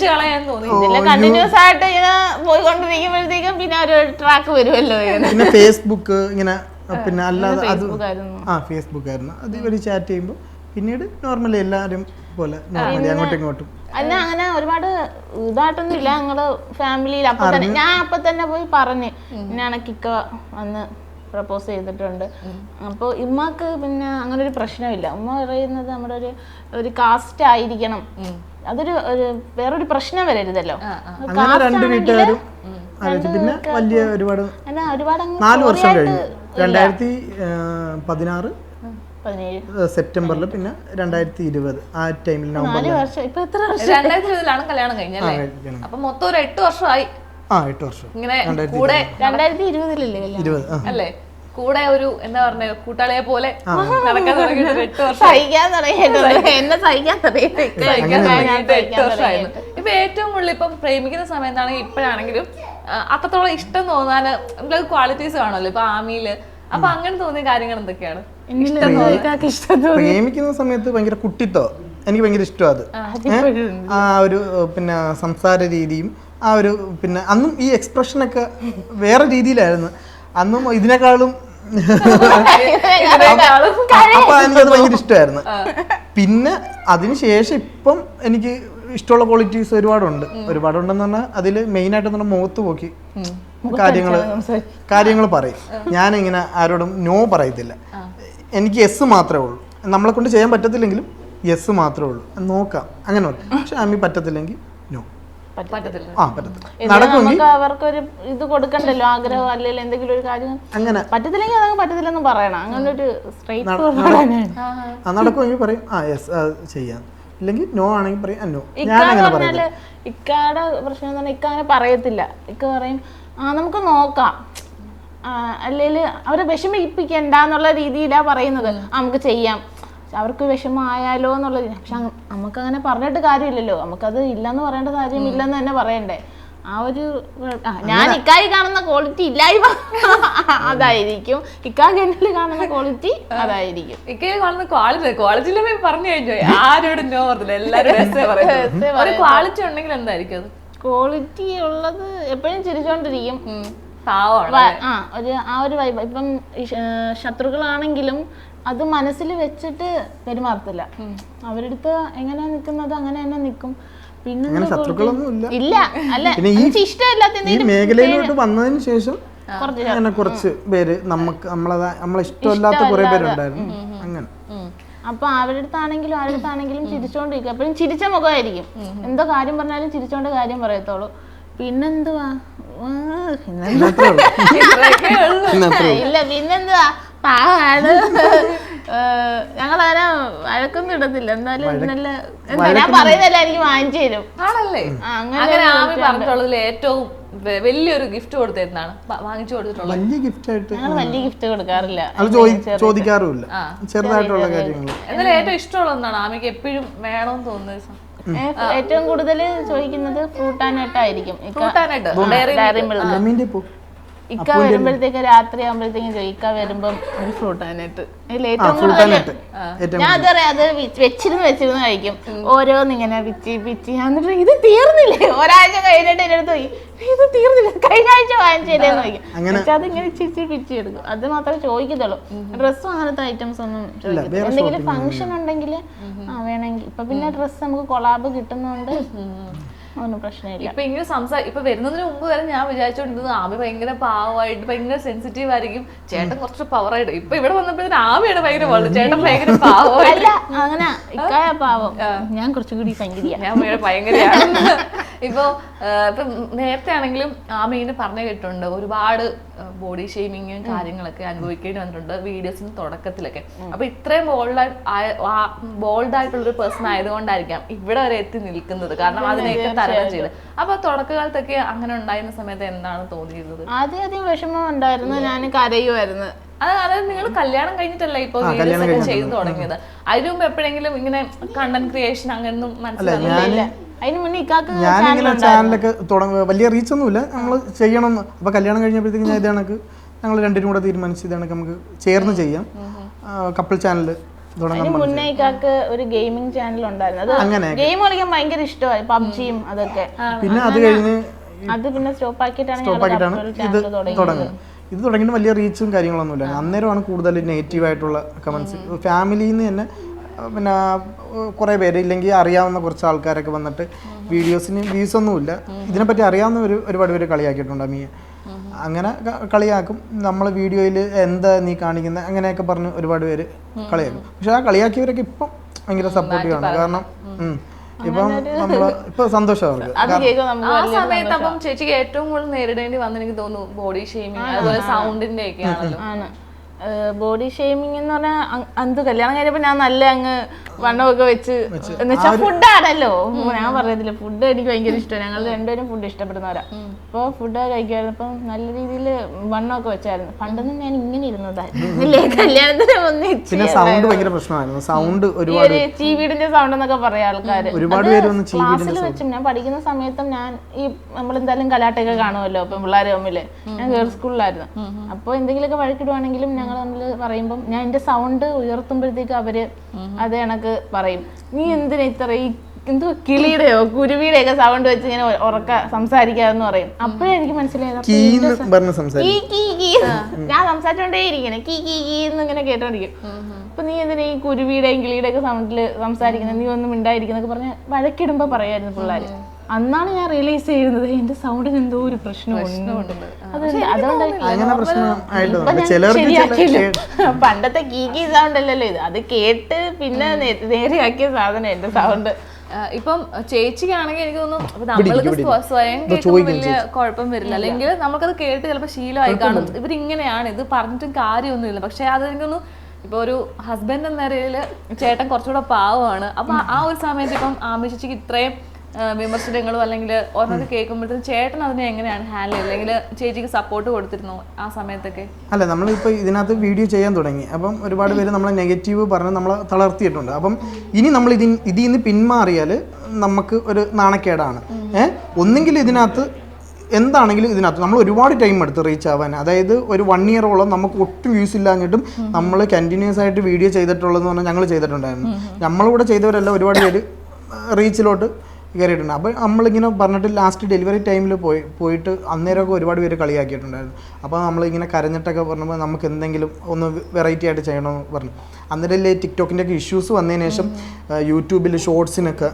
കളയാൻ തോന്നി? കണ്ടിന്യൂസ് ആയിട്ട് ഇങ്ങനെ പോയിക്കൊണ്ടിരിക്കുമ്പോഴത്തേക്കും പിന്നെ ഒരു ട്രാക്ക് വരുമല്ലോ. പിന്നെ ഫേസ്ബുക്ക് ഇങ്ങനെ, പിന്നെ അല്ലാതെ അത് ഫേസ്ബുക്ക് ആയിരുന്നു. അത് ഇവര് ചാറ്റ് ചെയ്യുമ്പോൾ പിന്നീട് നോർമലി എല്ലാവരും പോലെ നോർമലി അങ്ങോട്ടും ഇങ്ങോട്ടും. അല്ല അങ്ങനെ ഒരുപാട് ഇതായിട്ടൊന്നും ഇല്ല. ഞങ്ങള് ഫാമിലിയിൽ അപ്പൊ തന്നെ ഞാൻ അപ്പൊ തന്നെ പോയി പറഞ്ഞ് ഇന്നാണ് കിക്ക വന്ന് പ്രപ്പോസ് ചെയ്തിട്ടുണ്ട്. അപ്പോൾ ഉമ്മക്ക് പിന്നെ അങ്ങനെ ഒരു പ്രശ്നമില്ല. ഉമ്മ പറയുന്നത് നമ്മുടെ ഒരു കാസ്റ്റ് ആയിരിക്കണം, അതൊരു വേറൊരു പ്രശ്നം വരരുതല്ലോ. പിന്നെ വലിയ ഒരുപാട് 4 വർഷം കഴിഞ്ഞു. 2016 സെപ്റ്റംബറിൽ, പിന്നെ 2020 ആ ടൈമിൽ നവംബറിൽ. 2020 കല്യാണം കഴിഞ്ഞല്ലേ? അപ്പൊ മൊത്തം ഒരു 8 വർഷമായി. 8 വർഷം ഇങ്ങനെ കൂടെ 2020 അല്ലേ കൂടെ ഒരു എന്താ പറഞ്ഞ കൂട്ടാളിയെ പോലെ നടക്കാൻ തുടങ്ങിയിട്ട് 8 വർഷം. ഇപ്പൊ ഏറ്റവും കൂടുതൽ ഇപ്പം പ്രേമിക്കുന്ന സമയത്താണെങ്കിൽ ഇപ്പോഴാണെങ്കിലും അത്രത്തോളം ഇഷ്ടം തോന്നാന് നമുക്ക് ക്വാളിറ്റീസ് കാണുമല്ലോ ഇപ്പൊ ആമിയില്. അപ്പൊ അങ്ങനെ തോന്നിയ കാര്യങ്ങൾ എന്തൊക്കെയാണ്? പ്രേമിക്കുന്ന സമയത്ത് ഭയങ്കര കുട്ടിത്തോ, എനിക്ക് ഭയങ്കര ഇഷ്ടമാണ് അത്. ആ ഒരു പിന്നെ സംസാര രീതിയും ആ ഒരു പിന്നെ അന്നും ഈ എക്സ്പ്രഷനൊക്കെ വേറെ രീതിയിലായിരുന്നു. അന്നും ഇതിനേക്കാളും അപ്പൊ എനിക്കത് ഭയങ്കര ഇഷ്ടമായിരുന്നു. പിന്നെ അതിനുശേഷം ഇപ്പം എനിക്ക് ഇഷ്ടമുള്ള ക്വാളിറ്റീസ് ഒരുപാടുണ്ടെന്ന് പറഞ്ഞാൽ അതിൽ മെയിനായിട്ട് പറഞ്ഞാൽ മുഖത്ത് പോക്കി കാര്യങ്ങൾ പറയും. ഞാനിങ്ങനെ ആരോടും നോ പറയത്തില്ല. എനിക്ക് യെസ് മാത്രമേ ഉള്ളൂ. നമ്മളെ കൊണ്ട് ചെയ്യാൻ പറ്റത്തില്ലെങ്കിലും യെസ് മാത്രമേ ഉള്ളൂ, നോക്കാം അങ്ങനെ പറയും. പക്ഷെ അമ്മി പറ്റത്തില്ലെങ്കിൽ നോ. അവർക്കൊരു ഇത് കൊടുക്കണ്ടല്ലോ, ആഗ്രഹം അല്ലെങ്കിൽ എന്തെങ്കിലും ഒരു കാര്യം അങ്ങനെ പറ്റത്തില്ലെങ്കിൽ അതങ്ങ് പറ്റത്തില്ലെന്ന് പറയണം. അങ്ങനെ ഒരു നടക്കുമെങ്കിൽ പറയും യെസ് ചെയ്യാം, ഇല്ലെങ്കിൽ നോ ആണെങ്കിൽ പറയും നോ. പറഞ്ഞാല് ഇക്കാടെ പ്രശ്നം എന്ന് പറഞ്ഞാൽ ഇക്ക അങ്ങനെ പറയത്തില്ല. ഇക്ക പറയും നമുക്ക് നോക്കാം, അല്ലെങ്കിൽ അവരെ വിഷമിപ്പിക്കണ്ടെന്നുള്ള രീതിയിലാണ് പറയുന്നത്. നമുക്ക് ചെയ്യാം, അവർക്ക് വിഷമമായാലോ എന്നുള്ളത്. പക്ഷെ നമുക്കങ്ങനെ പറഞ്ഞിട്ട് കാര്യമില്ലല്ലോ, നമുക്കത് ഇല്ലെന്ന് പറയേണ്ട കാര്യം ഇല്ലെന്ന് തന്നെ പറയണ്ടേ. ആ ഒരു ഞാൻ ഇക്കായി കാണുന്ന ക്വാളിറ്റി ഇല്ലായ്മ അതായിരിക്കും, ഇക്കാക്ക് എന്നിൽ കാണുന്ന ക്വാളിറ്റി അതായിരിക്കും. ഇക്കയെ കാണുന്ന ക്വാളിറ്റി പറഞ്ഞു കഴിഞ്ഞു, ആരോടും നോ പറഞ്ഞില്ല, എല്ലാവരും ഒരു ക്വാളിറ്റി ഉണ്ടെങ്കിൽ എന്തായിരിക്കും അത്? ക്വാളിറ്റി ഉള്ളത് എപ്പോഴും ചിരിച്ചോണ്ടിരിക്കും, ആ ഒരു വൈബ്. ഇപ്പം ശത്രുക്കളാണെങ്കിലും അത് മനസ്സിൽ വെച്ചിട്ട് പെരുമാറത്തില്ല, അവരെടുത്ത് എങ്ങനെയാ നിൽക്കുന്നത് അങ്ങനെ തന്നെ നിൽക്കും. പിന്നെ ഇല്ല, അല്ല ഇഷ്ടമില്ലാത്ത മേഖലയിലോട്ട് വന്നതിന് ശേഷം കുറച്ച് പേര് നമ്മളെ ഇഷ്ടമില്ലാത്ത കുറെ പേരുണ്ടായിരുന്നു അങ്ങനെ. അപ്പൊ അവരടുത്താണെങ്കിലും ചിരിച്ചോണ്ടിരിക്കും, എപ്പോഴും ചിരിച്ച മുഖമായിരിക്കും, എന്തോ കാര്യം പറഞ്ഞാലും ചിരിച്ചോണ്ട് കാര്യം പറയത്തുള്ളൂ. പിന്നെന്തുവാ ഇല്ല പിന്നെന്തുവാ പാവാണ്. ഞങ്ങളങ്ങനെ വഴക്കൊന്നും ഇടത്തില്ല, എന്നാലും നല്ല ഞാൻ പറയുന്നതല്ല എനിക്ക് വാങ്ങിച്ചു തരും. ആണല്ലേ? അങ്ങനെ ആമി പറഞ്ഞിട്ടുള്ളതിൽ ഏറ്റവും വലിയൊരു ഗിഫ്റ്റ് കൊടുത്തിരുന്നാണ് വാങ്ങിച്ചു കൊടുത്തിട്ടുള്ളത്? വലിയ ഗിഫ്റ്റ് ആയിട്ട് ഞങ്ങൾ വലിയ ഗിഫ്റ്റ് കൊടുക്കാറില്ല, ചോദിക്കാറുമില്ല, ചെറുതായിട്ടുള്ള കാര്യങ്ങൾ. എന്നാലും ഏറ്റവും ഇഷ്ടമുള്ള എന്താണ് ആമിക്ക് എപ്പോഴും വേണമെന്ന് തോന്നുന്നത്? ഏറ്റവും കൂടുതൽ ചോദിക്കുന്നത് ഫ്രൂട്ട് ആൻഡ് നട്ട് ആയിരിക്കും. ഇക്ക വരുമ്പോഴത്തേക്ക് രാത്രി ആകുമ്പോഴത്തേക്കും ചോദിക്ക വരുമ്പം ഒരു ഫ്രൂട്ട് ആൻഡ് നട്ട് ഏറ്റവും കൂടുതൽ ഞാൻ അതറിയാം, അത് വെച്ചിരുന്ന് കഴിക്കും. ഓരോന്നിങ്ങനെ പിച്ചി എന്നിട്ട് ഇത് തീർന്നില്ലേ, ഒരാഴ്ച കഴിഞ്ഞിട്ട് എന്റെ അടുത്ത് പോയി ഇത് തീർന്നില്ല കഴിഞ്ഞ ആഴ്ച വാങ്ങിച്ചേന്ന് ചോദിക്കും. പക്ഷെ അതിങ്ങനെ പിച്ചി എടുക്കും, അത് മാത്രമേ ചോദിക്കത്തുള്ളൂ. ഡ്രസ്സും അങ്ങനത്തെ ഐറ്റംസ് ഒന്നും ചോദിക്കത്തില്ല. എന്തെങ്കിലും ഫംഗ്ഷൻ ഉണ്ടെങ്കിൽ വേണമെങ്കിൽ. ഇപ്പൊ പിന്നെ ഡ്രസ്സ് നമുക്ക് കൊളാബ് കിട്ടുന്നോണ്ട് ഒന്നും പ്രശ്നമില്ല. ഇപ്പൊ ഇങ്ങനെ ഇപ്പൊ വരുന്നതിന് മുമ്പ് വരെ ഞാൻ വിചാരിച്ചോണ്ടിരുന്നത് ആമി ഭയങ്കര പാവമായിട്ട് ഭയങ്കര സെൻസിറ്റീവ് ആയിരിക്കും, ചേട്ടൻ കുറച്ച് പവറായിട്ട്. ഇപ്പൊ ഇവിടെ വന്നപ്പോഴത്തേന് ആമിയാണ് ഭയങ്കര പാവം, ചേട്ടൻ ഭയങ്കര പാവമല്ല. അങ്ങനെ ഇക്കായ പാവം, ഞാൻ കുറച്ചുകൂടി ഭയങ്കരയാണ്. ഇപ്പൊ നേരത്തെ ആണെങ്കിലും ആമി ഇങ്ങനെ പറഞ്ഞു കേട്ടിട്ടുണ്ട്, ഒരുപാട് ബോഡി ഷെയ്മിങ്ങും കാര്യങ്ങളൊക്കെ അനുഭവിക്കേണ്ടി വന്നിട്ടുണ്ട് വീഡിയോസിന് തുടക്കത്തിലൊക്കെ. അപ്പൊ ഇത്രയും ബോൾഡായിട്ടുള്ളൊരു പേഴ്സൺ ആയതുകൊണ്ടായിരിക്കാം ഇവിടെ വരെ എത്തി നിൽക്കുന്നത്, കാരണം അതിനെയൊക്കെ തരണം ചെയ്ത്. അപ്പൊ തുടക്കകാലത്തൊക്കെ അങ്ങനെ ഉണ്ടായിരുന്ന സമയത്ത് എന്താണ് തോന്നിയിരുന്നത്? ആദ്യം വിഷമം ഉണ്ടായിരുന്നു, ഞാൻ കരയുമായിരുന്നു. അതായത് നിങ്ങൾ കല്യാണം കഴിഞ്ഞിട്ടല്ല ഇപ്പൊ വീഡിയോസ് ഒക്കെ ചെയ്തു തുടങ്ങിയത്, അതിന് മുമ്പ് എപ്പോഴെങ്കിലും ഇങ്ങനെ കണ്ടന്റ് ക്രിയേഷൻ അങ്ങനെയൊന്നും മനസ്സിലായില്ല? അതിന് മുന്നേ ഞാനിങ്ങനെ ചാനലൊക്കെ വലിയ റീച്ച് ഒന്നുമില്ല, നമ്മൾ ചെയ്യണം. അപ്പൊ കല്യാണം കഴിഞ്ഞപ്പോഴത്തേക്ക് ഞാൻ ഇതാണക്ക് ഞങ്ങൾ രണ്ടിനും കൂടെ തീരുമാനിച്ചു ഇതാണക്ക് നമുക്ക് ചേർന്ന് ചെയ്യാം, കപ്പിൾ ചാനൽ മുന്നേ ഇക്കാക്ക് ഒരു ഗെയിമിംഗ് ചാനൽ ഉണ്ടായിരുന്നു, അത് ഗെയിം കളിക്കാൻ ഭയങ്കര ഇഷ്ടമായി, പബ്ജിയും അതൊക്കെ. പിന്നെ അത് കഴിഞ്ഞ് അത് പിന്നെ സ്റ്റോപ്പ് ആക്കിയിട്ടാണ് ഇത് തുടങ്ങുന്നത്. ഇത് തുടങ്ങിയിട്ട് വലിയ റീച്ചും കാര്യങ്ങളൊന്നുമില്ല. അന്നേരമാണ് കൂടുതൽ നെഗറ്റീവായിട്ടുള്ള കമന്റ്സ് ഫാമിലിയിൽ നിന്ന് തന്നെ. പിന്നെ കുറേ പേര് ഇല്ലെങ്കിൽ അറിയാവുന്ന കുറച്ച് ആൾക്കാരൊക്കെ വന്നിട്ട് വീഡിയോസിന് വ്യൂസ് ഒന്നുമില്ല, ഇതിനെപ്പറ്റി അറിയാവുന്ന ഒരുപാട് പേര് കളിയാക്കിയിട്ടുണ്ട് അമ്മയെ. അങ്ങനെ കളിയാക്കും, നമ്മൾ വീഡിയോയിൽ എന്താ നീ കാണിക്കുന്നത് അങ്ങനെയൊക്കെ പറഞ്ഞ് ഒരുപാട് പേര് കളിയാക്കും. പക്ഷെ ആ കളിയാക്കിയവരൊക്കെ ഇപ്പം ഭയങ്കര സപ്പോർട്ടീവാണ്, കാരണം ഇപ്പം നമ്മള് ഇപ്പൊ സന്തോഷമാണ്. ആ സമയത്ത് അപ്പം ചേച്ചിക്ക് ഏറ്റവും കൂടുതൽ നേരിടേണ്ടി വന്ന് എനിക്ക് തോന്നുന്നു ബോഡി ഷെയ്മിങ്, അതുപോലെ സൗണ്ടിന്റെ ഒക്കെ ആണല്ലോ. ബോഡി ഷെയ്മിങ് എന്ന് പറഞ്ഞാൽ എന്ത് കല്യാണം കഴിഞ്ഞപ്പോ ഞാൻ നല്ല അങ്ങ് വണ്ണമൊക്കെ വെച്ച് എന്നുവെച്ചാൽ ഫുഡാണല്ലോ, ഞാൻ പറയുന്നില്ല, ഫുഡ് എനിക്ക് ഭയങ്കര ഇഷ്ടമാണ്. ഞങ്ങൾ രണ്ടുപേരും ഫുഡ് ഇഷ്ടപ്പെടുന്നവരാ. അപ്പോൾ ഫുഡ് കഴിക്കായിരുന്നപ്പോ നല്ല രീതിയിൽ വണ്ണമൊക്കെ വെച്ചായിരുന്നു. പണ്ടൊന്നും ഞാൻ ഇങ്ങനെ ഇരുന്നതായിരുന്നില്ലേ, കല്യാണത്തിന് പിന്നെ സൗണ്ട് ഭയങ്കര പ്രശ്നമായിരുന്നു. സൗണ്ട് ഒരുപാട് ചീവീടിന്റെ സൗണ്ട് എന്നൊക്കെ പറയാം ആൾക്കാര്. ക്ലാസ്സിൽ വെച്ചും ഞാൻ പഠിക്കുന്ന സമയത്തും ഞാൻ ഈ നമ്മളെന്തായാലും കലാട്ടൊക്കെ കാണുമല്ലോ ഇപ്പം പിള്ളേർ തമ്മില്. ഞാൻ ഗേൾസ് സ്കൂളിലായിരുന്നു. അപ്പോൾ എന്തെങ്കിലുമൊക്കെ വഴക്കിടുവാണെങ്കിലും ഞങ്ങൾ തമ്മിൽ പറയുമ്പോൾ ഞാൻ എന്റെ സൗണ്ട് ഉയർത്തുമ്പോഴത്തേക്ക് അവര് അത് കണക്ക് പറയും, നീ എന്തിനാ ഇത്ര ഈ എന്തോ കിളിയുടെയോ കുരുവിയുടെയൊക്കെ സൗണ്ട് വെച്ച് ഇങ്ങനെ ഉറക്ക സംസാരിക്കാന്ന് പറയും. അപ്പോഴേ എനിക്ക് മനസ്സിലായത് ഞാൻ സംസാരിച്ചോണ്ടേ ഇരിക്കണേ കീ കീ കീ എന്നിങ്ങനെ കേട്ടോണ്ടിരിക്കും. അപ്പൊ നീ എന്തിനാ ഈ കുരുവിയുടെയും കിളിയുടെയൊക്കെ സൗണ്ടില് സംസാരിക്കുന്നത്, നീ ഒന്നും മിണ്ടായിരിക്കുന്നൊക്കെ പറഞ്ഞ് വഴക്കിടുമ്പോ പറയായിരുന്നു പിള്ളേര്. അന്നാണ് ഞാൻ റിയലൈസ് ചെയ്യുന്നത് എന്റെ സൗണ്ടിന് എന്തോ ഒരു പ്രശ്നമുണ്ട്. പണ്ടത്തെ കീ കീ സൗണ്ട് അല്ലല്ലോ ഇത്, അത് കേട്ട് പിന്നെ നേരെയാക്കിയ സാധനം എന്റെ സൗണ്ട്. ഇപ്പം ചേച്ചിക്കാണെങ്കിൽ എനിക്ക് തോന്നുന്നു നമ്മൾക്ക് സ്വയം കേൾക്കുമ്പോൾ വലിയ കുഴപ്പം വരില്ല, അല്ലെങ്കിൽ നമുക്കത് കേട്ട് ചിലപ്പോൾ ശീലമായി കാണും ഇവരിങ്ങനെയാണ്, ഇത് പറഞ്ഞിട്ടും കാര്യമൊന്നുമില്ല. പക്ഷെ അത് എനിക്കൊന്നും ഇപ്പൊ ഒരു ഹസ്ബൻഡ് എന്ന നിലയിൽ ചേട്ടൻ കുറച്ചുകൂടെ പാവമാണ്. അപ്പൊ ആ ഒരു സമയത്ത് ഇപ്പം ആമി ചേച്ചിക്ക് ഇത്രയും വിമർശനങ്ങളും അല്ലെങ്കിൽ ഓരോന്നൊക്കെ കേൾക്കുമ്പോഴത്തേക്കും ചേട്ടൻ അതിനെ എങ്ങനെയാണ് ഹാൻഡിൽ ചെയ്തത്, അല്ലെങ്കിൽ ചേച്ചിക്ക് സപ്പോർട്ട് കൊടുത്തിരുന്നു ആ സമയത്തൊക്കെ? അല്ല, നമ്മളിപ്പോൾ ഇതിനകത്ത് വീഡിയോ ചെയ്യാൻ തുടങ്ങി, അപ്പം ഒരുപാട് പേര് നമ്മളെ നെഗറ്റീവ് പറഞ്ഞ് നമ്മളെ തളർത്തിയിട്ടുണ്ട്. അപ്പം ഇനി നമ്മൾ ഇതിൽ നിന്ന് പിന്മാറിയാൽ നമുക്ക് ഒരു നാണക്കേടാണ്. ഒന്നെങ്കിൽ ഇതിനകത്ത് എന്താണെങ്കിലും ഇതിനകത്ത് നമ്മൾ ഒരുപാട് ടൈം എടുത്ത് റീച്ച് ആവാൻ. അതായത് ഒരു 1 ഇയറോളം നമുക്ക് ഒട്ടും വ്യൂസ് ഇല്ലാഞ്ഞിട്ടും നമ്മൾ കണ്ടിന്യൂസ് ആയിട്ട് വീഡിയോ ചെയ്തിട്ടുള്ളതെന്ന് പറഞ്ഞാൽ ഞങ്ങൾ ചെയ്തിട്ടുണ്ടായിരുന്നു. നമ്മളിവിടെ ചെയ്തവരെല്ലാം ഒരുപാട് പേര് റീച്ചിലോട്ട് കയറിയിട്ടുണ്ട്. അപ്പോൾ നമ്മളിങ്ങനെ പറഞ്ഞിട്ട് ലാസ്റ്റ് ഡെലിവറി ടൈമിൽ പോയിട്ട് അന്നേരമൊക്കെ ഒരുപാട് പേര് കളിയാക്കിയിട്ടുണ്ടായിരുന്നു. അപ്പോൾ നമ്മളിങ്ങനെ കരഞ്ഞിട്ടൊക്കെ പറഞ്ഞപ്പോൾ നമുക്ക് എന്തെങ്കിലും ഒന്ന് വെറൈറ്റി ആയിട്ട് ചെയ്യണമെന്ന് പറഞ്ഞു. അന്നേരമല്ലേ ടിക്ടോക്കിൻ്റെ ഒക്കെ ഇഷ്യൂസ് വന്നതിന് ശേഷം യൂട്യൂബിൽ ഷോർട്സിനൊക്കെ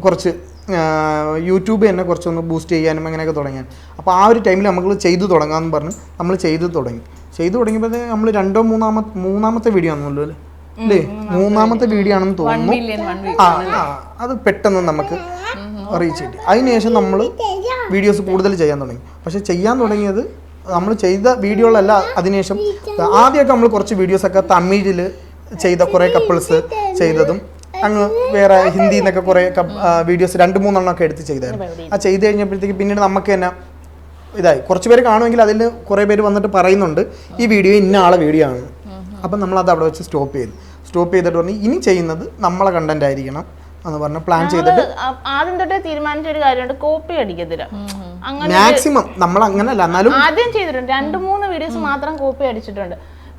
കുറച്ച് യൂട്യൂബ് തന്നെ കുറച്ചൊന്ന് ബൂസ്റ്റ് ചെയ്യാനും അങ്ങനെയൊക്കെ തുടങ്ങിയാണ്. അപ്പോൾ ആ ഒരു ടൈമിൽ നമുക്ക് ചെയ്തു തുടങ്ങാമെന്ന് പറഞ്ഞ് നമ്മൾ ചെയ്തു തുടങ്ങിയപ്പോൾ നമ്മൾ മൂന്നാമത്തെ വീഡിയോ ആണെന്നുള്ളൂ അല്ലേ, 3ാമത്തെ വീഡിയോ ആണെന്ന് തോന്നുന്നു. അത് പെട്ടെന്ന് നമുക്ക് റീച്ച് കിട്ടി. അതിനുശേഷം നമ്മൾ വീഡിയോസ് കൂടുതൽ ചെയ്യാൻ തുടങ്ങി. പക്ഷെ ചെയ്യാൻ തുടങ്ങിയത് നമ്മൾ ചെയ്ത വീഡിയോകളല്ല. അതിനുശേഷം ആദ്യമൊക്കെ നമ്മൾ കുറച്ച് വീഡിയോസൊക്കെ തമിഴിൽ ചെയ്ത കുറേ കപ്പിൾസ് ചെയ്തതും അങ്ങ് വേറെ ഹിന്ദിയിൽ നിന്നൊക്കെ കുറേ വീഡിയോസ് 2-3 എണ്ണമൊക്കെ എടുത്ത് ചെയ്തായിരുന്നു. ആ ചെയ്ത് കഴിഞ്ഞപ്പോഴത്തേക്ക് പിന്നീട് നമുക്ക് തന്നെ ഇതായി. കുറച്ച് പേര് കാണുമെങ്കിൽ അതിൽ കുറേ പേര് വന്നിട്ട് പറയുന്നുണ്ട് ഈ വീഡിയോ ഇന്ന ആളെ വീഡിയോ ആണ്. അപ്പം നമ്മളത് അവിടെ വെച്ച് സ്റ്റോപ്പ് ചെയ്തിട്ട് പറഞ്ഞു ഇനി ചെയ്യുന്നത് നമ്മളെ കണ്ടന്റ് ആയിരിക്കണം എന്ന് പറഞ്ഞ് പ്ലാൻ ചെയ്തിട്ട് ആദ്യം തൊട്ടേ തീരുമാനിച്ച ഒരു കാര്യമുണ്ട്, കോപ്പി അടിക്കത്തില്ല. മാക്സിമം നമ്മൾ അങ്ങനല്ല, എന്നാലും ആദ്യം ചെയ്തിട്ടുണ്ട് 2-3 വീഡിയോസ് മാത്രം കോപ്പി അടിച്ചിട്ടുണ്ട്.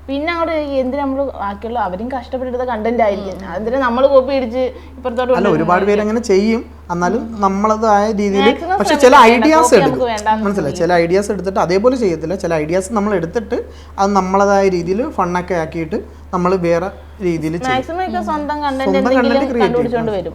പിന്നെ അങ്ങോട്ട് എന്തിനാ നമ്മൾ ബാക്കിയുള്ള അവരും കഷ്ടപ്പെട്ടെടുത്ത കണ്ടന്റ് ആയിരിക്കും, അതിന് നമ്മൾ കോപ്പി അടിച്ച് ഇപ്പുറത്തോട്ട് അല്ല. ഒരുപാട് പേര് അങ്ങനെ ചെയ്യും, എന്നാലും നമ്മളതായ രീതിയിൽ. പക്ഷെ ചില ഐഡിയാസ് എടുക്കും, മനസ്സിലായി, ചില ഐഡിയാസ് എടുത്തിട്ട് അതേപോലെ ചെയ്യത്തില്ല. ചില ഐഡിയാസ് നമ്മൾ എടുത്തിട്ട് അത് നമ്മളതായ രീതിയിൽ ഫണ്ണൊക്കെ ആക്കിയിട്ട് നമ്മൾ വേറെ രീതിയിൽ സ്വന്തം കണ്ടന്റ് കണ്ടുപിടിച്ചോണ്ട് വരും.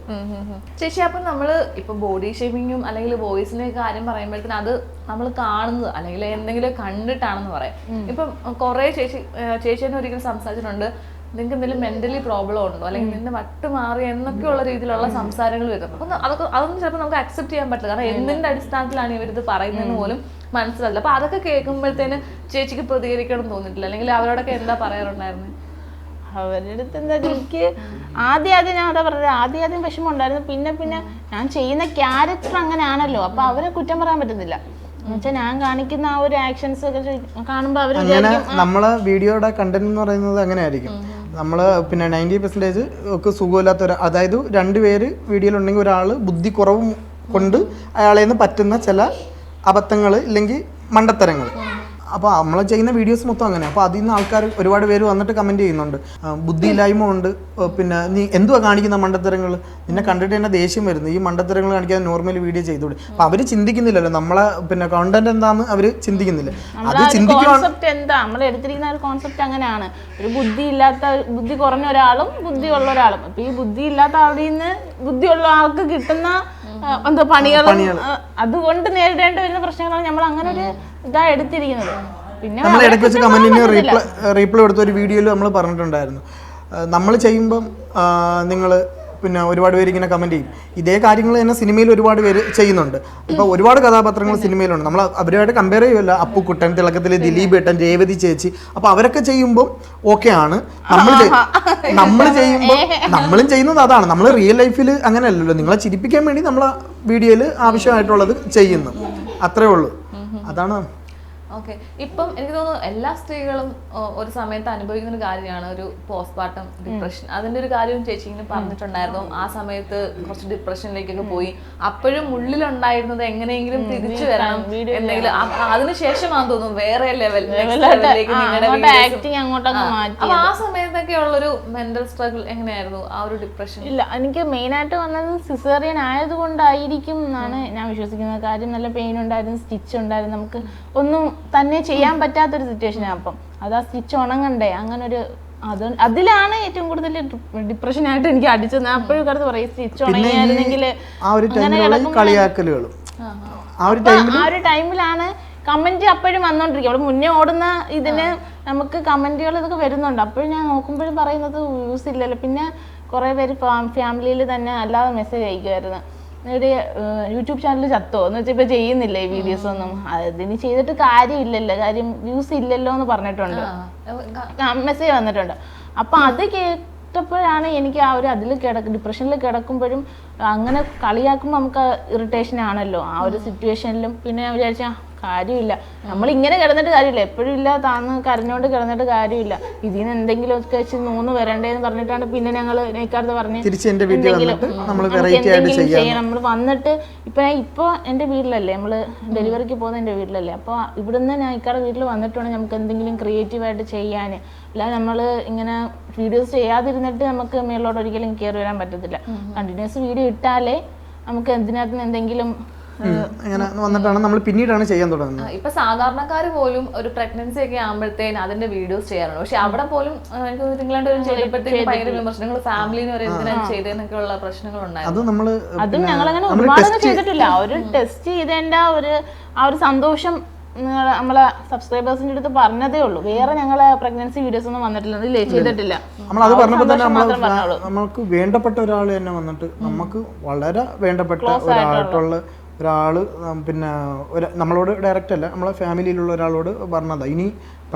ചേച്ചി, അപ്പം നമ്മള് ഇപ്പൊ ബോഡി ഷേമിങ്ങും അല്ലെങ്കിൽ വോയിസിന്റെ കാര്യം പറയുമ്പോഴത്തേന് അത് നമ്മൾ കാണുന്നത് അല്ലെങ്കിൽ എന്തെങ്കിലും കണ്ടിട്ടാണെന്ന് പറയാം. ഇപ്പം കുറെ ചേച്ചി തന്നെ ഒരിക്കലും സംസാരിച്ചിട്ടുണ്ട്, നിങ്ങൾക്ക് എന്തെങ്കിലും മെന്റലി പ്രോബ്ലം ഉണ്ടോ അല്ലെങ്കിൽ നിന്റെ വട്ട് മാറി എന്നൊക്കെയുള്ള രീതിയിലുള്ള സംസാരങ്ങൾ വരും. അപ്പം അതൊന്നും ചിലപ്പോൾ നമുക്ക് അക്സെപ്റ്റ് ചെയ്യാൻ പറ്റില്ല, കാരണം എന്തിന്റെ അടിസ്ഥാനത്തിലാണ് ഇവരിത് പറയുന്നതെന്ന് പോലും മനസ്സിലാവില്ല. അപ്പൊ അതൊക്കെ കേൾക്കുമ്പോഴത്തേന് ചേച്ചിക്ക് പ്രതികരിക്കണം തോന്നിയിട്ടില്ല, അല്ലെങ്കിൽ അവരോടൊക്കെ എന്താ പറയാറുണ്ടായിരുന്നത്? അവരുടെ അടുത്ത് എന്താ, എനിക്ക് ആദ്യം ഞാൻ അതാ പറഞ്ഞത്, ആദ്യം വിഷമം ഉണ്ടായിരുന്നു. പിന്നെ ഞാൻ ചെയ്യുന്ന ക്യാരക്ടർ അങ്ങനെയാണല്ലോ, അപ്പൊ അവരെ കുറ്റം പറയാൻ പറ്റുന്നില്ല. എന്നുവെച്ചാൽ ഞാൻ കാണിക്കുന്ന ആ ഒരു ആക്ഷൻസ് ഒക്കെ കാണുമ്പോൾ അവർ നമ്മളെ വീഡിയോയുടെ കണ്ടന്റ് എന്ന് പറയുന്നത് അങ്ങനെ ആയിരിക്കും. നമ്മൾ പിന്നെ 90% ഒക്കെ സുഖമില്ലാത്ത അതായത് 2 പേര് വീഡിയോയിലുണ്ടെങ്കിൽ ഒരാൾ ബുദ്ധി കുറവ് കൊണ്ട് അയാളെ നിന്ന് പറ്റുന്ന ചില അബദ്ധങ്ങൾ ഇല്ലെങ്കിൽ മണ്ടത്തരങ്ങൾ. അപ്പോൾ നമ്മൾ ചെയ്യുന്ന വീഡിയോസ് മൊത്തം അങ്ങനെ. അപ്പോൾ അതിൽ നിന്ന് ആൾക്കാർ ഒരുപാട് പേര് വന്നിട്ട് കമൻറ്റ് ചെയ്യുന്നുണ്ട്, ബുദ്ധിയില്ലായ്മ ഉണ്ട്, പിന്നെ നീ എന്തുവാ കാണിക്കുന്ന മണ്ടത്തരങ്ങൾ, നിന്നെ കണ്ടിട്ട് തന്നെ ദേഷ്യം വരുന്നു, ഈ മണ്ടത്തരങ്ങൾ കാണിക്കാൻ നോർമൽ വീഡിയോ ചെയ്തൂടെ. അപ്പോൾ അവർ ചിന്തിക്കുന്നില്ലല്ലോ നമ്മളെ പിന്നെ കണ്ടന്റ് എന്താണെന്ന് അവർ ചിന്തിക്കുന്നില്ല. അത് കോൺസെപ്റ്റ് എന്താ നമ്മൾ എടുത്തിരിക്കുന്ന ഒരു കോൺസെപ്റ്റ് അങ്ങനെയാണ്. ഒരു ബുദ്ധി കുറഞ്ഞ ഒരാളും ബുദ്ധിയുള്ള ഒരാളും. അപ്പോൾ ഈ ബുദ്ധി ഇല്ലാത്ത ആളിൽ നിന്ന് ബുദ്ധിയുള്ള ആൾക്ക് കിട്ടുന്ന എന്താ പണികളും അതുകൊണ്ട് നേരിടേണ്ടി വരുന്ന പ്രശ്നങ്ങളാണ് നമ്മൾ അങ്ങനെ ഒരു ഇതാ എടുത്തിരിക്കുന്നത്. പിന്നെ നമ്മൾ ഇടയ്ക്ക് വെച്ച് കമന്റിന് റീപ്ലൈ എടുത്ത ഒരു വീഡിയോയിൽ നമ്മൾ പറഞ്ഞിട്ടുണ്ടായിരുന്നു, നമ്മൾ ചെയ്യുമ്പം നിങ്ങൾ പിന്നെ ഒരുപാട് പേര് ഇങ്ങനെ കമന്റ് ചെയ്യും. ഇതേ കാര്യങ്ങൾ തന്നെ സിനിമയിൽ ഒരുപാട് പേര് ചെയ്യുന്നുണ്ട്. ഇപ്പോൾ ഒരുപാട് കഥാപാത്രങ്ങൾ സിനിമയിലുണ്ട്, നമ്മൾ അവരുമായിട്ട് കമ്പയർ ചെയ്യുമല്ല. അപ്പുക്കുട്ടൻ, തിളക്കത്തിലെ ദിലീപ് ഏട്ടൻ, രേവതി ചേച്ചി, അപ്പോൾ അവരൊക്കെ ചെയ്യുമ്പോൾ ഓക്കെ ആണ്. നമ്മൾ നമ്മളും ചെയ്യുന്നത് അതാണ്. നമ്മൾ റിയൽ ലൈഫിൽ അങ്ങനെയല്ലല്ലോ, നിങ്ങളെ ചിരിപ്പിക്കാൻ വേണ്ടി നമ്മൾ വീഡിയോയിൽ ആവശ്യമായിട്ടുള്ളത് ചെയ്യുന്നു, അത്രേ ഉള്ളൂ. അതാണ്. ഓക്കെ, ഇപ്പം എനിക്ക് തോന്നുന്നു എല്ലാ സ്ത്രീകളും ഒരു സമയത്ത് അനുഭവിക്കുന്ന ഒരു കാര്യമാണ് ഒരു പോസ്റ്റ്മോർട്ടം ഡിപ്രഷൻ. അതിന്റെ ഒരു കാര്യവും ചേച്ചി ഇങ്ങനെ പറഞ്ഞിട്ടുണ്ടായിരുന്നു. ആ സമയത്ത് കുറച്ച് ഡിപ്രഷനിലേക്കൊക്കെ പോയി, അപ്പോഴും ഉള്ളിലുണ്ടായിരുന്നത് എങ്ങനെയെങ്കിലും തിരിച്ചു വരണം എന്തെങ്കിലും. അതിനുശേഷമാണെന്ന് തോന്നുന്നു വേറെ ലെവലിലേക്ക് അപ്പൊ ആ സമയത്തൊക്കെ ഉള്ളൊരു മെന്റൽ സ്ട്രഗിൾ എങ്ങനെയായിരുന്നു, ആ ഒരു ഡിപ്രഷൻ? ഇല്ല, എനിക്ക് മെയിനായിട്ട് വന്നത് സിസേറിയൻ ആയതുകൊണ്ടായിരിക്കും എന്നാണ് ഞാൻ വിശ്വസിക്കുന്നത്. കാര്യം നല്ല പെയിൻ ഉണ്ടായിരുന്നു, സ്റ്റിച്ച് ഉണ്ടായിരുന്നു, നമുക്ക് ഒന്നും തന്നെ ചെയ്യാൻ പറ്റാത്തൊരു സിറ്റുവേഷനാണ്. അപ്പം അത് ആ സ്റ്റിച്ച് ഉണങ്ങണ്ടേ, അങ്ങനെ ഒരു അതിലാണ് ഏറ്റവും കൂടുതൽ ഡിപ്രഷനായിട്ട് എനിക്ക് അടിച്ചത്. ഞാൻ അപ്പോഴും കരുത് പറയും സ്റ്റിച്ച് ഉണങ്ങിയായിരുന്നെങ്കിൽ. ആ ഒരു ടൈമിലാണ് കമന്റ് അപ്പോഴും വന്നോണ്ടിരിക്കും. അവിടെ മുന്നേ ഓടുന്ന ഇതിന് നമുക്ക് കമന്റുകൾ ഇതൊക്കെ വരുന്നുണ്ട്. അപ്പോഴും ഞാൻ നോക്കുമ്പോഴും പറയുന്നത് വ്യൂസ് ഇല്ലല്ലോ. പിന്നെ കുറേ പേര് ഫാമിലിയിൽ തന്നെ അല്ലാതെ മെസ്സേജ് അയക്കുമായിരുന്നു, ഒരു യൂട്യൂബ് ചാനൽ ചത്തോ എന്ന് വെച്ചാൽ ഇപ്പൊ ചെയ്യുന്നില്ല ഈ വീഡിയോസ് ഒന്നും, അതിന് ചെയ്തിട്ട് കാര്യമില്ലല്ലോ, കാര്യം വ്യൂസ് ഇല്ലല്ലോ എന്ന് പറഞ്ഞിട്ടുണ്ട്, മെസ്സേജ് വന്നിട്ടുണ്ട്. അപ്പൊ അത് കേട്ടപ്പോഴാണ് എനിക്ക് ആ ഒരു ഡിപ്രഷനിൽ കിടക്കുമ്പോഴും അങ്ങനെ കളിയാക്കുമ്പോൾ നമുക്ക് ഇറിറ്റേഷൻ ആണല്ലോ ആ ഒരു സിറ്റുവേഷനിലും. പിന്നെ ഞാൻ വിചാരിച്ച കാര്യമില്ല, നമ്മളിങ്ങനെ കിടന്നിട്ട് കാര്യമില്ല, എപ്പോഴും ഇല്ല താന്ന് കരഞ്ഞോണ്ട് കിടന്നിട്ട് കാര്യമില്ല, ഇതിന് എന്തെങ്കിലും ഒക്കെ വെച്ച് നൂന്ന് വരണ്ടേന്ന് പറഞ്ഞിട്ടാണ് പിന്നെ ഞങ്ങൾ നെയ്ക്കാർത്ത് പറഞ്ഞ് എന്തെങ്കിലും ചെയ്യണം. നമ്മൾ വന്നിട്ട് ഇപ്പൊ എൻ്റെ വീട്ടിലല്ലേ, നമ്മൾ ഡെലിവറിക്ക് പോകുന്ന എൻ്റെ വീട്ടിലല്ലേ, അപ്പോൾ ഇവിടുന്ന് നെയ്ക്കാരുടെ വീട്ടിൽ വന്നിട്ടാണ് നമുക്ക് എന്തെങ്കിലും ക്രിയേറ്റീവായിട്ട് ചെയ്യാൻ. അല്ലാതെ നമ്മൾ ഇങ്ങനെ വീഡിയോസ് ചെയ്യാതിരുന്നിട്ട് നമുക്ക് മേളിലോട്ട് ഒരിക്കലും കയറി വരാൻ പറ്റത്തില്ല. കണ്ടിന്യൂസ് വീഡിയോ ഇട്ടാലേ നമുക്ക് എന്തിനകത്ത് നിന്ന് എന്തെങ്കിലും അങ്ങനെ വന്നിട്ടാണ് നമ്മൾ പിന്നീടാണ് ചെയ്യാൻ തുടങ്ങുന്നത്. ഇപ്പൊ സാധാരണക്കാർ പോലും ഒരു പ്രഗ്നൻസി ഒക്കെ ആകുമ്പോഴത്തേന് അതിന്റെ വീഡിയോസ് ചെയ്യാറുണ്ട്. പക്ഷെ അവിടെ പോലും എനിക്ക് തിങ്കളാണ്ട് ചെയ്തപ്പോഴത്തേക്ക് ഭയങ്കര വിമർശനങ്ങൾ, ഫാമിലിന്ന് വരെ എന്തിനാണ് ചെയ്തതെന്നൊക്കെ ഉള്ള പ്രശ്നങ്ങൾ ഉണ്ടായിരുന്നു. അതും ഞങ്ങളങ്ങനെ ഒരുപാടൊന്നും ചെയ്തിട്ടില്ല. ഒരു ടെസ്റ്റ് ചെയ്തതിന്റെ ആ ഒരു സന്തോഷം നമ്മളെ സബ്സ്ക്രൈബേഴ്സിന്റെ അടുത്ത് പറഞ്ഞതേ ഉള്ളൂ. വേറെ ഞങ്ങളെ പ്രഗ്നൻസി വീഡിയോസ് ഒന്നും വന്നിട്ടില്ല, ചെയ്തിട്ടില്ല. നമ്മളത് പറഞ്ഞപ്പോൾ തന്നെ നമുക്ക് വേണ്ടപ്പെട്ട ഒരാൾ തന്നെ വന്നിട്ട് നമുക്ക് വളരെ വേണ്ടപ്പെട്ട ഒരാള് പിന്നെ നമ്മളോട് ഡയറക്റ്റ് അല്ല, നമ്മളെ ഫാമിലിയിലുള്ള ഒരാളോട് പറഞ്ഞതാ, ഇനി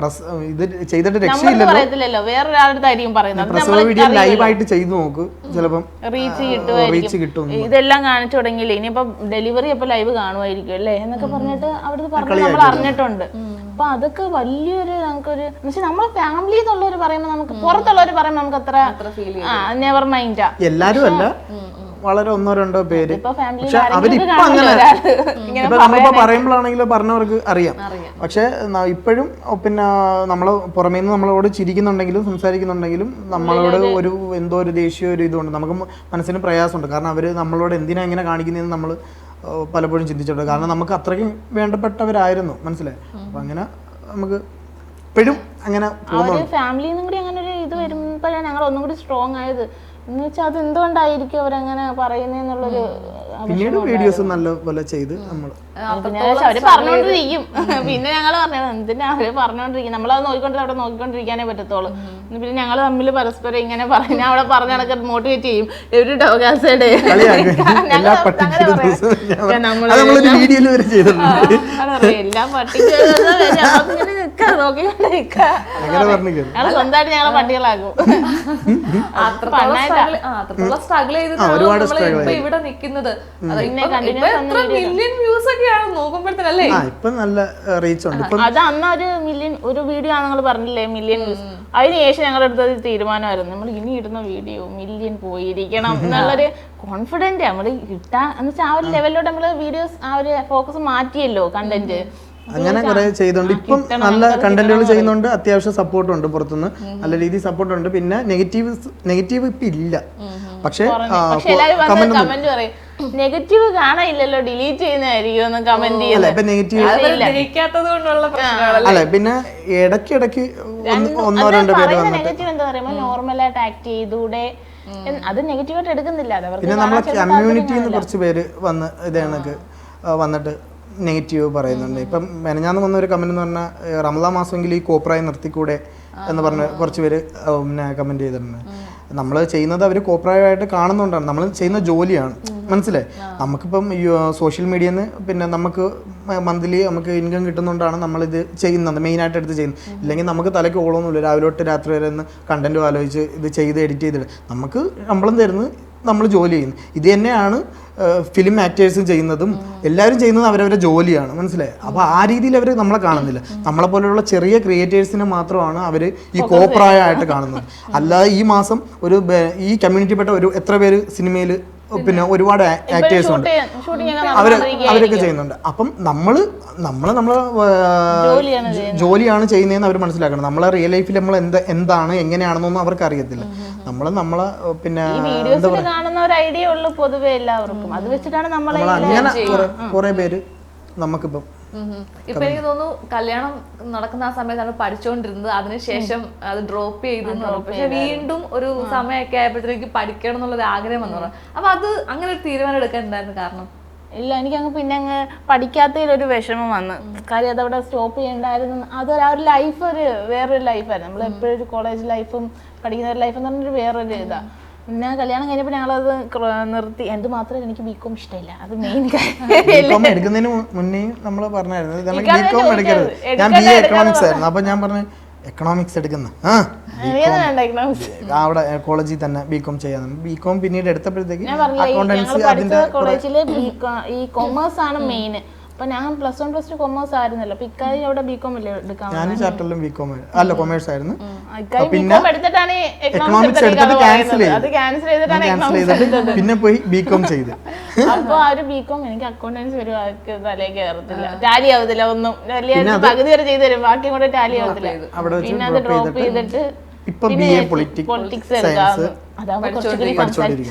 ഇത് ചെയ്തിട്ട് രക്ഷയില്ലല്ലോ, വേറൊരാളുടെ പറയുന്നത് പ്രസവ വീഡിയോ ലൈവായിട്ട് ചെയ്തു നോക്ക്, ചിലപ്പം റീച്ച് കിട്ടും. ഇതെല്ലാം കാണിച്ചു തുടങ്ങിയില്ലേ, ഇനിയിപ്പോ ഡെലിവറി അപ്പൊ ലൈവ് കാണുമായിരിക്കും അല്ലേ എന്നൊക്കെ പറഞ്ഞിട്ട് അവിടുത്തെ പറഞ്ഞ് നമ്മൾ അറിഞ്ഞിട്ടുണ്ട്. അപ്പൊ അതൊക്കെ വലിയൊരു നമുക്കൊരു നമ്മളെ ഫാമിലി എന്നുള്ളവർ പറയുമ്പോൾ, നമുക്ക് പുറത്തുള്ളവർ പറയുമ്പോൾ നമുക്ക് അത്ര നെവർ മൈൻഡാ. എല്ലാരും അല്ല, വളരെ 1-2 പേര്. പക്ഷെ അവരിപ്പോ അങ്ങനെ ഇപ്പൊ നമ്മളിപ്പോ പറയുമ്പോഴാണെങ്കിലും പറഞ്ഞവർക്ക് അറിയാം. പക്ഷെ ഇപ്പോഴും പിന്നെ നമ്മള് പുറമേ നിന്ന് നമ്മളോട് ചിരിക്കുന്നുണ്ടെങ്കിലും സംസാരിക്കുന്നുണ്ടെങ്കിലും നമ്മളോട് ഒരു എന്തോ ഒരു ദേഷ്യ ഒരു ഇതുണ്ട്, നമുക്ക് മനസ്സിന് പ്രയാസമുണ്ട്. കാരണം അവര് നമ്മളോട് എന്തിനാ ഇങ്ങനെ കാണിക്കുന്നതെന്ന് നമ്മൾ പലപ്പോഴും ചിന്തിച്ചിട്ടുണ്ട്. കാരണം നമുക്ക് അത്രയ്ക്കും വേണ്ടപ്പെട്ടവരായിരുന്നു, മനസ്സിലായി. അപ്പൊ അങ്ങനെ നമുക്ക് ഇപ്പോഴും അങ്ങനെ ഫാമിലിയിൽ നിന്നും കൂടി അങ്ങനെ ഒരു ഇത് വരുമ്പോഴാണ് ഞങ്ങൾ ഒന്നും കൂടി സ്ട്രോങ് ആയത്. എന്ന് വെച്ചാൽ അത് എന്തുകൊണ്ടായിരിക്കും അവരങ്ങനെ പറയുന്നതെന്നുള്ളൊരു പിന്നീട് വീഡിയോസ് നല്ലപോലെ ചെയ്ത് നമ്മൾ അവര് പറഞ്ഞോണ്ടിരിക്കും. പിന്നെ ഞങ്ങൾ പറഞ്ഞത് എന്തിനാ അവര് പറഞ്ഞോണ്ടിരിക്കും, നമ്മളത് നോക്കിക്കൊണ്ടിരിക്കാനേ പറ്റത്തുള്ളൂ. പിന്നെ ഞങ്ങൾ തമ്മിൽ പരസ്പരം ഇങ്ങനെ പറഞ്ഞ അവിടെ പറഞ്ഞ കണക്ക് മോട്ടിവേറ്റ് ചെയ്യും. ഒരു ഡോഗാസയുടെ എല്ലാ പട്ടിക്കും സ്വന്തമായിട്ട് ഞങ്ങളെ പട്ടികളാക്കും. ഇവിടെ നിൽക്കുന്നത് അത് അന്ന് ഒരു മില്യൺ ഒരു വീഡിയോ ആണ് നിങ്ങൾ പറഞ്ഞില്ലേ, മില്യൺ വ്യൂസ്. അതിനുശേഷം ഞങ്ങളുടെ അടുത്തത് തീരുമാനമായിരുന്നു, നമ്മൾ ഇനി ഇടുന്ന വീഡിയോ മില്യൺ പോയിരിക്കണം എന്നുള്ളൊരു കോൺഫിഡന്റ് നമ്മൾ കിട്ടാൻ എന്ന് വെച്ചാൽ ആ ഒരു ലെവലിലോട്ട് നമ്മള് വീഡിയോസ് ആ ഒരു ഫോക്കസ് മാറ്റിയല്ലോ കണ്ടന്റ്. അങ്ങനെ കുറെ ചെയ്തോണ്ട് ഇപ്പം നല്ല കണ്ടന്റുകൾ ചെയ്യുന്നുണ്ട്, അത്യാവശ്യം സപ്പോർട്ടുണ്ട്, പുറത്തുനിന്ന് നല്ല രീതിയിൽ സപ്പോർട്ടുണ്ട്. പിന്നെ നെഗറ്റീവ് ഇപ്പൊ ഇല്ല. പക്ഷെ കമന്റ് പറയും നെഗറ്റീവ് കാണാനില്ലല്ലോ, ഡിലീറ്റ് ചെയ്യുന്നതായിരിക്കും കമന്റ് അല്ല. പിന്നെ ഇടയ്ക്കിടയ്ക്ക് 1-2 പേര് നെഗറ്റീവ് എന്താ പറയുമ്പോ നോർമലായിട്ട് ആക്ട് ചെയ്തൂടെ, അത് നെഗറ്റീവായിട്ട് എടുക്കുന്നില്ല. പിന്നെ നമ്മളെ കമ്മ്യൂണിറ്റിന്ന് കുറച്ച് പേര് വന്ന് ഇതേണക്ക് വന്നിട്ട് നെഗറ്റീവ് പറയുന്നുണ്ട്. ഇപ്പം മെനഞ്ഞാന്ന് വന്ന ഒരു കമന്റ് എന്ന് പറഞ്ഞാൽ റമദാൻ മാസമെങ്കിൽ ഈ കോപ്രായി നിർത്തിക്കൂടെ എന്ന് പറഞ്ഞ് കുറച്ച് പേര് പിന്നെ കമന്റ് ചെയ്തിട്ടുണ്ട്. നമ്മൾ ചെയ്യുന്നത് അവർ കോപ്രായമായിട്ട് കാണുന്നതുകൊണ്ടാണ്, നമ്മൾ ചെയ്യുന്ന ജോലിയാണ്, മനസ്സിലായി. നമുക്കിപ്പം സോഷ്യൽ മീഡിയയിൽ നിന്ന് പിന്നെ നമുക്ക് മന്ത്ലി നമുക്ക് ഇൻകം കിട്ടുന്നതുകൊണ്ടാണ് നമ്മളിത് ചെയ്യുന്നത്, മെയിനായിട്ട് എടുത്ത് ചെയ്യുന്നത്. ഇല്ലെങ്കിൽ നമുക്ക് തലയ്ക്ക് ഓളൊന്നുമില്ല, രാവിലെ തൊട്ട് രാത്രി വരെ ഒന്ന് കണ്ടന്റ് ആലോചിച്ച് ഇത് ചെയ്ത് എഡിറ്റ് ചെയ്തിട്ട് നമുക്ക് ശമ്പളം തരുന്നത്, നമ്മൾ ജോലി ചെയ്യുന്നു. ഇത് തന്നെയാണ് ഫിലിം ആക്ടേഴ്സും ചെയ്യുന്നതും, എല്ലാവരും ചെയ്യുന്നത് അവരവരുടെ ജോലിയാണ്, മനസ്സിലായി. അപ്പോൾ ആ രീതിയിൽ അവർ നമ്മളെ കാണുന്നില്ല. നമ്മളെ പോലെയുള്ള ചെറിയ ക്രിയേറ്റേഴ്സിനെ മാത്രമാണ് അവർ ഈ കോപ്രായമായിട്ട് കാണുന്നത്. അല്ലാതെ ഈ മാസം ഒരു ഈ കമ്മ്യൂണിറ്റിപ്പെട്ട ഒരു എത്ര പേര് സിനിമയിൽ പിന്നെ ഒരുപാട് ആക്ടേഴ്സ് ഉണ്ട്, അവരൊക്കെ ചെയ്യുന്നുണ്ട്. അപ്പം നമ്മളെ ജോലിയാണ് ചെയ്യുന്നതെന്ന് അവർ മനസ്സിലാക്കണം. നമ്മളെ റിയൽ ലൈഫിൽ നമ്മൾ എന്താണ് എങ്ങനെയാണെന്നൊന്നും അവർക്ക് അറിയത്തില്ല. നമ്മളെ പിന്നെ കാണുന്ന ഒരു ഐഡിയ ഉള്ളു പൊതുവെ എല്ലാവർക്കും, അത് വെച്ചിട്ടാണ് നമ്മളെ അങ്ങനെ കുറെ പേര് നമുക്കിപ്പം. ഇപ്പൊ എനിക്ക് തോന്നുന്നു കല്യാണം നടക്കുന്ന ആ സമയത്താണ് പഠിച്ചുകൊണ്ടിരുന്നത്, അതിനുശേഷം അത് ഡ്രോപ്പ് ചെയ്തു. പക്ഷെ വീണ്ടും ഒരു സമയമൊക്കെ ആയപ്പോഴത്തേക്ക് പഠിക്കണം എന്നുള്ളൊരു ആഗ്രഹം വന്നു. അപ്പൊ അത് അങ്ങനെ ഒരു തീരുമാനം എടുക്കാൻ ഉണ്ടായിരുന്നു കാരണം? ഇല്ല, എനിക്കങ്ങ് പിന്നെ അങ്ങ് പഠിക്കാത്തതിലൊരു വിഷമം വന്ന്. കാര്യം അതവിടെ സ്റ്റോപ്പ് ചെയ്യണ്ടായിരുന്നു. അത് ആ ഒരു ലൈഫ് വേറൊരു ലൈഫായിരുന്നു. നമ്മൾ എപ്പോഴും ഒരു കോളേജ് ലൈഫും പഠിക്കുന്ന ഒരു ലൈഫ് എന്ന് പറഞ്ഞൊരു വേറൊരു ഇതാ. പിന്നെ കല്യാണം കഴിഞ്ഞപ്പോൾ ഞങ്ങളത് നിർത്തി. എന്ത് മാത്രമേ എനിക്ക് ബികോം ഇഷ്ടമില്ല, അത് മെയിൻ കാര്യം. എടുക്കുന്നതിന് മുന്നേ നമ്മൾ പറഞ്ഞായിരുന്നു ബികോം എടുക്കരുത്, ഞാൻ BA എക്കണോമിക്സ് ആയിരുന്നു. അപ്പൊ ഞാൻ പറഞ്ഞു എക്കണോമിക്സ് എടുക്കുന്ന എക്കണോമിക്സ് അവിടെ കോളേജിൽ തന്നെ ബികോം ചെയ്യാൻ ബികോം പിന്നീട് എടുത്തപ്പോഴത്തേക്ക് ഞാൻ പറഞ്ഞില്ലേ അക്കൗണ്ടൻസി ഞങ്ങൾ അതിന്റെ പഠിച്ച കോളേജില് ഈ കൊമേഴ്സ് ആണ് മെയിൻ. അപ്പൊ ഞാൻ പ്ലസ് 1 പ്ലസ് 2 കൊമേഴ്സ് ആയിരുന്നല്ലോ. അപ്പൊ ഇക്കാര്യം അവിടെ ബികോം അല്ലേ എടുക്കാൻ ഞാൻ ചാർട്ടറിലും ബികോം അല്ല കൊമേഴ്സ് ആയിരുന്നു. ബികോം എടുത്തിട്ടാണ് എക്കണോമിക്സ് എടുത്തിട്ട് ക്യാൻസൽ അത് ക്യാൻസൽ ചെയ്തിട്ടാണ് എക്കണോമിക്സ് ചെയ്തിട്ട് പിന്നെ പോയി ബികോം ചെയ്ത്. അപ്പൊ ആ ഒരു ബികോം എനിക്ക് അക്കൗണ്ടൻസി ഒരു തലേ കയറത്തില്ല, ടാലി ആവത്തില്ല ഒന്നും. വലിയ പകുതി വരെ ചെയ്ത് തരും, ബാക്കി കൂടെ ടാലി ആവത്തില്ല. പിന്നെ അത് ഡ്രോപ്പ് ചെയ്തിട്ട് ഇപ്പൊ ബി എ പൊളിറ്റിക്സ് സയൻസ്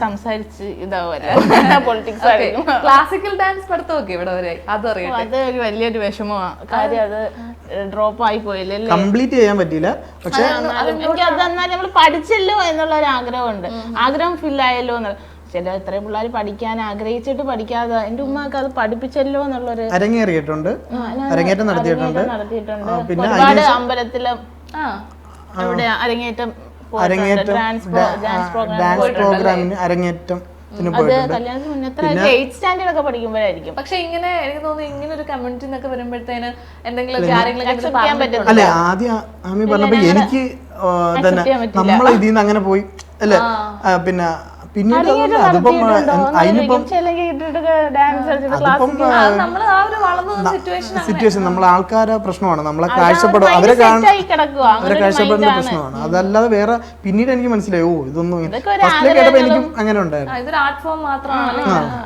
സംസാരിച്ച് ഇതാവല്ല പൊളിറ്റിക്സ് ആയിരിക്കും. ക്ലാസിക്കൽ ഡാൻസ് പഠിത്തമൊക്കെ ഇവിടെ വരെ അതറിയാം. അത് ഒരു വലിയൊരു വിഷമമാണ്. കാര്യം അത് ഡ്രോപ്പ് ആയി പോയില്ലേ, കംപ്ലീറ്റ് ചെയ്യാൻ പറ്റിയില്ല. പക്ഷെ എനിക്ക് അത് എന്നാൽ നമ്മൾ പഠിച്ചല്ലോ എന്നുള്ള ഒരു ആഗ്രഹമുണ്ട്. ആഗ്രഹം ഫില്ലായല്ലോ എന്ന്. ചില ഇത്രയും പിള്ളേർ പഠിക്കാൻ ആഗ്രഹിച്ചിട്ട് പഠിക്കാതെ എന്റെ ഉമ്മക്ക് അത് പഠിപ്പിച്ചല്ലോ എന്നുള്ളൊരു അരങ്ങേറിയിട്ടുണ്ട്, അരങ്ങേറ്റം നടത്തിയിട്ടുണ്ട്. പിന്നെ ഒരുപാട് അമ്പലത്തിലും ഇവിടെ അരങ്ങേറ്റം ഡാൻസ് പ്രോഗ്രാമിന് അരങ്ങേറ്റം കല്യാണത്തിന് മുന്നത്തെ 8th സ്റ്റാൻഡേർഡ് ഒക്കെ പഠിക്കുമ്പോഴായിരിക്കും. പക്ഷെ ഇങ്ങനെ എനിക്ക് തോന്നുന്നു ഇങ്ങനെ ഒരു കമ്മ്യൂണിറ്റി എന്നൊക്കെ വരുമ്പോഴത്തേന് എന്തെങ്കിലും ആരെങ്കിലും അല്ലെ ആദ്യം ആമി പറഞ്ഞപ്പോ എനിക്ക് തന്നെ നമ്മളെ ഇതിൽ നിന്ന് അങ്ങനെ പോയി അല്ലെ. പിന്നെ പിന്നീട് അതിപ്പം അതിനിപ്പം സിറ്റുവേഷൻ നമ്മളെ ആൾക്കാരെ പ്രശ്നമാണ്, നമ്മളെ കാഴ്ചപ്പാടും അവരെ കാഴ്ചപ്പാടിന്റെ പ്രശ്നമാണ്. അതല്ലാതെ വേറെ പിന്നീട് എനിക്ക് മനസ്സിലായി, ഓ ഇതൊന്നും കേട്ടപ്പോ എനിക്കും അങ്ങനെ ഉണ്ടായിരുന്നു.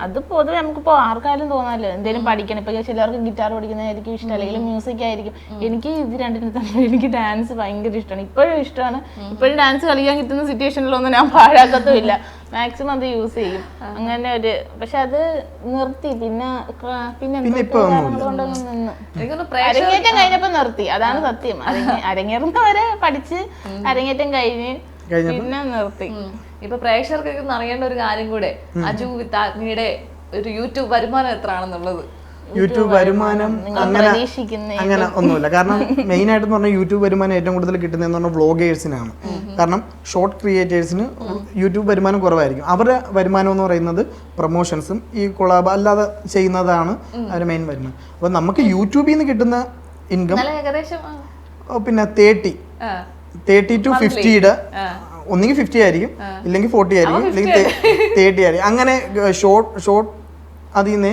അത് പൊതുവെ നമുക്കിപ്പോ ആർക്കാരും തോന്നാല്ലോ എന്തെങ്കിലും പഠിക്കണം. ഇപ്പൊ ചിലർക്ക് ഗിറ്റാർ പഠിക്കുന്നതായിരിക്കും ഇഷ്ടം, അല്ലെങ്കിൽ മ്യൂസിക് ആയിരിക്കും. എനിക്ക് ഇത് രണ്ടിനും തന്നെ എനിക്ക് ഡാൻസ് ഭയങ്കര ഇഷ്ടമാണ്, ഇപ്പോഴും ഇഷ്ടമാണ്. ഇപ്പോഴും ഡാൻസ് കളിക്കാൻ കിട്ടുന്ന സിറ്റുവേഷനിലൊന്നും ഞാൻ പാഴാക്കത്തുമില്ല, മാക്സിമം അത് യൂസ് ചെയ്യും. അങ്ങനെ ഒരു പക്ഷെ അത് നിർത്തി. പിന്നെ അരങ്ങേറ്റം കഴിഞ്ഞപ്പോ നിർത്തി, അതാണ് സത്യം. അരങ്ങേറുന്നവരെ പഠിച്ച് അരങ്ങേറ്റം കഴിഞ്ഞ് പിന്നെ നിർത്തി. ഇപ്പൊ പ്രേക്ഷകർക്ക് അറിയേണ്ട ഒരു കാര്യം കൂടെ, അജു വിത്ത് ആഗ്നിയുടെ ഒരു യൂട്യൂബ് വരുമാനം എത്രയാണെന്നുള്ളത്. യൂട്യൂബ് വരുമാനം അങ്ങനെ ഒന്നുമില്ല. കാരണം മെയിൻ ആയിട്ട് പറഞ്ഞാൽ യൂട്യൂബ് വരുമാനം ഏറ്റവും കൂടുതൽ കിട്ടുന്നതെന്ന് പറഞ്ഞാൽ വ്ളോഗേഴ്സിനാണ്. കാരണം ഷോർട്ട് ക്രിയേറ്റേഴ്സിന് യൂട്യൂബ് വരുമാനം കുറവായിരിക്കും. അവരുടെ വരുമാനം എന്ന് പറയുന്നത് പ്രൊമോഷൻസും ഈ കൊളാബ് അല്ലാതെ ചെയ്യുന്നതാണ് അവരുടെ മെയിൻ വരുമാനം. അപ്പൊ നമുക്ക് യൂട്യൂബിൽ നിന്ന് കിട്ടുന്ന ഇൻകം പിന്നെ 30 to 50 ഒന്നെങ്കിൽ 50 ആയിരിക്കും, ഇല്ലെങ്കിൽ 40 ആയിരിക്കും, ഇല്ലെങ്കിൽ 30 ആയിരിക്കും. അങ്ങനെ ഷോർട്ട് അതിന്ന്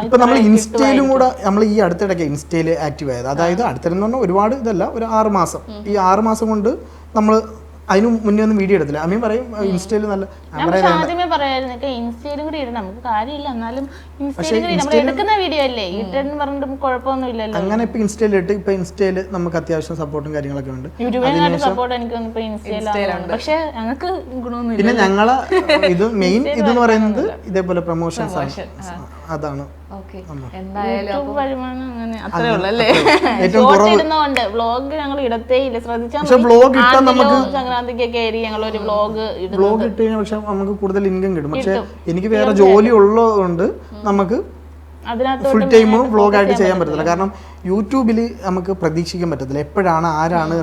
ഇപ്പൊ നമ്മൾ ഇൻസ്റ്റയിലും കൂടെ നമ്മൾ ഈ അടുത്തിടയ്ക്ക് ഇൻസ്റ്റയില് ആക്റ്റീവ് ആയത്. അതായത് അടുത്തിടെന്ന് പറഞ്ഞാൽ ഒരുപാട് ഇതല്ല, ഒരു 6 മാസം. ഈ 6 മാസം കൊണ്ട് നമ്മൾ അതിന് മുന്നേ ഒന്നും വീഡിയോ എടുത്തില്ല. അമ്മയും പറയും ഇൻസ്റ്റയിൽ നല്ല ആദ്യമേ പറയായിരുന്നു ഇൻസ്റ്റയിലും കൂടി ഇടണം, നമുക്ക് കാര്യമില്ല എന്നാലും എടുക്കുന്ന വീഡിയോ അല്ലേ ഇട്ടെന്ന് പറഞ്ഞിട്ട് കുഴപ്പമൊന്നുമില്ലല്ലോ. അങ്ങനെ ഇപ്പൊ ഇൻസ്റ്റയിൽ ഇട്ട് ഇപ്പൊ ഇൻസ്റ്റയിൽ നമുക്ക് അത്യാവശ്യം സപ്പോർട്ടും കാര്യങ്ങളൊക്കെ ഉണ്ട്. സപ്പോർട്ട് എനിക്ക് ഇൻസ്റ്റയിലാണ്, പക്ഷെ ഞങ്ങൾക്ക് ഗുണമൊന്നും. പിന്നെ ഞങ്ങളെ ഇത് മെയിൻ ഇതെന്ന് പറയുന്നത് ഇതേപോലെ പ്രൊമോഷൻസ് ആണ്, അതാണ്. വരുമാനം അങ്ങനെ അത്രേ ഉള്ളല്ലേ. ഇടുന്നോണ്ട് വ്ളോഗ് ഞങ്ങൾ ഇടത്തേ ഇല്ല, ശ്രദ്ധിച്ചാൽ സംക്രാന്തിക്കൊക്കെ ഞങ്ങൾ ഒരു വ്ളോഗ് ഇട്ട് കഴിഞ്ഞാൽ പക്ഷെ നമുക്ക് കൂടുതൽ ഇൻകം കിട്ടും. പക്ഷെ എനിക്ക് വേറെ ജോലി ഉള്ളതുകൊണ്ട് നമുക്ക് ഫുൾ ടൈം വ്ളോഗ് ആയിട്ട് ചെയ്യാൻ പറ്റത്തില്ല. കാരണം യൂട്യൂബിൽ നമുക്ക് പ്രതീക്ഷിക്കാൻ പറ്റത്തില്ല എപ്പോഴാണ് ആരാണ്.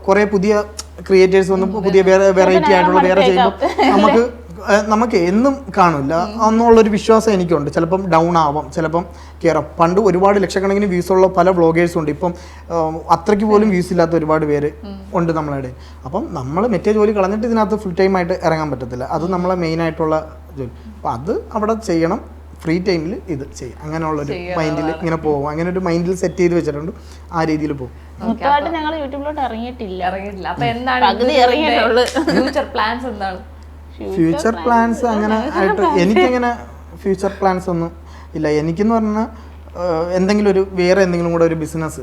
കുറെ പുതിയ ക്രിയേറ്റേഴ്സ് വന്ന് പുതിയ വെറൈറ്റി ആയിട്ടുള്ള വേറെ ചെയ്യുമ്പോൾ നമുക്ക് എന്നും കാണില്ല എന്നുള്ളൊരു വിശ്വാസം എനിക്കുണ്ട്. ചിലപ്പം ഡൗൺ ആവാം, ചിലപ്പം കയറാം. പണ്ട് ഒരുപാട് ലക്ഷക്കണക്കിന് വ്യൂസ് ഉള്ള പല വ്ളോഗേഴ്സും ഉണ്ട്, ഇപ്പം അത്രയ്ക്ക് പോലും വ്യൂസ് ഇല്ലാത്ത ഒരുപാട് പേര് ഉണ്ട് നമ്മളുടെ. അപ്പം നമ്മൾ മറ്റേ ജോലി കളഞ്ഞിട്ട് ഇതിനകത്ത് ഫുൾ ടൈം ആയിട്ട് ഇറങ്ങാൻ പറ്റത്തില്ല. അത് നമ്മളെ മെയിൻ ആയിട്ടുള്ള ജോലി. അപ്പം അത് അവിടെ ചെയ്യണം, ഫ്രീ ടൈമിൽ ഇത് ചെയ്യും. അങ്ങനെയുള്ളൊരു മൈൻഡിൽ ഇങ്ങനെ പോകും. അങ്ങനെ ഒരു മൈൻഡിൽ സെറ്റ് ചെയ്ത് വെച്ചിട്ടുണ്ട്, ആ രീതിയിൽ പോകും. ഞങ്ങൾ യൂട്യൂബിലോട്ട് ഇറങ്ങിയിട്ടില്ല. അപ്പൊ എന്താണ് ഫ്യൂച്ചർ പ്ലാൻസ്? എന്താണ് ഫ്യൂച്ചർ പ്ലാൻസ്? അങ്ങനെ ആയിട്ട് എനിക്കങ്ങനെ ഫ്യൂച്ചർ പ്ലാൻസ് ഒന്നും ഇല്ല. എനിക്കെന്ന് പറഞ്ഞാൽ എന്തെങ്കിലും ഒരു വേറെ എന്തെങ്കിലും കൂടെ ഒരു ബിസിനസ്,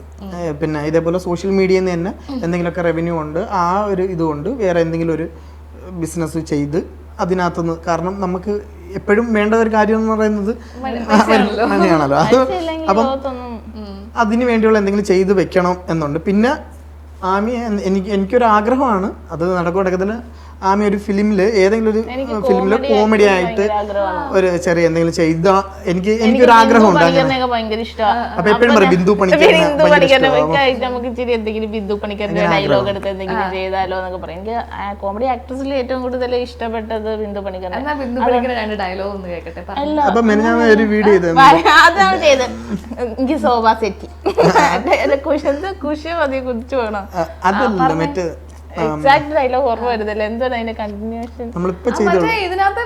പിന്നെ ഇതേപോലെ സോഷ്യൽ മീഡിയയിൽ നിന്ന് തന്നെ എന്തെങ്കിലുമൊക്കെ റവന്യൂ ഉണ്ട്, ആ ഒരു ഇതുകൊണ്ട് വേറെ എന്തെങ്കിലും ഒരു ബിസിനസ് ചെയ്ത് അതിനകത്തുനിന്ന്. കാരണം നമുക്ക് എപ്പോഴും വേണ്ട ഒരു കാര്യം എന്ന് പറയുന്നത് മണിയാണല്ലോ. അത് അപ്പം അതിന് വേണ്ടിയുള്ള എന്തെങ്കിലും ചെയ്ത് വെക്കണം എന്നുണ്ട്. പിന്നെ ആമി എനിക്കൊരു ആഗ്രഹമാണ്, അത് നടക്കത്തില്ല. ആമി ഒരു ഫിലിമില് ഏതെങ്കിലും ഒരു ഫിലിമില് കോമഡി ആയിട്ട് ഒരു ചെറിയ എന്തെങ്കിലും ചെയ്താ എനിക്കൊരു ആഗ്രഹമുണ്ട്. അപ്പൊ എപ്പോഴും പറയും ബിന്ദു പണിക്കർ നമുക്ക് ഇച്ചിരി എന്തെങ്കിലും ബിന്ദു പണിക്കറിന്റെ ഡയലോഗ് എടുത്ത് എന്തെങ്കിലും ചെയ്താലോ എന്നൊക്കെ പറയും. എനിക്ക് കോമഡി ആക്ട്രസിൽ ഏറ്റവും കൂടുതൽ ഇഷ്ടപ്പെട്ടത് ബിന്ദു പണിക്കർ. അപ്പൊ ഞാൻ ഒരു വീഡിയോ അതാണ് ചെയ്തത്. എനിക്ക് സോഫ സെറ്റ് കുശി മതി കുതിച്ചു വേണം അതല്ല മറ്റേ എക്സാക്ട് ഡയലോഗ് ഓർമ്മ വരുന്നില്ല. എന്താണ് അതിന്റെ കണ്ടിന്യൂഷൻ? നമ്മളിപ്പോ മറ്റേ ഇതിനകത്ത്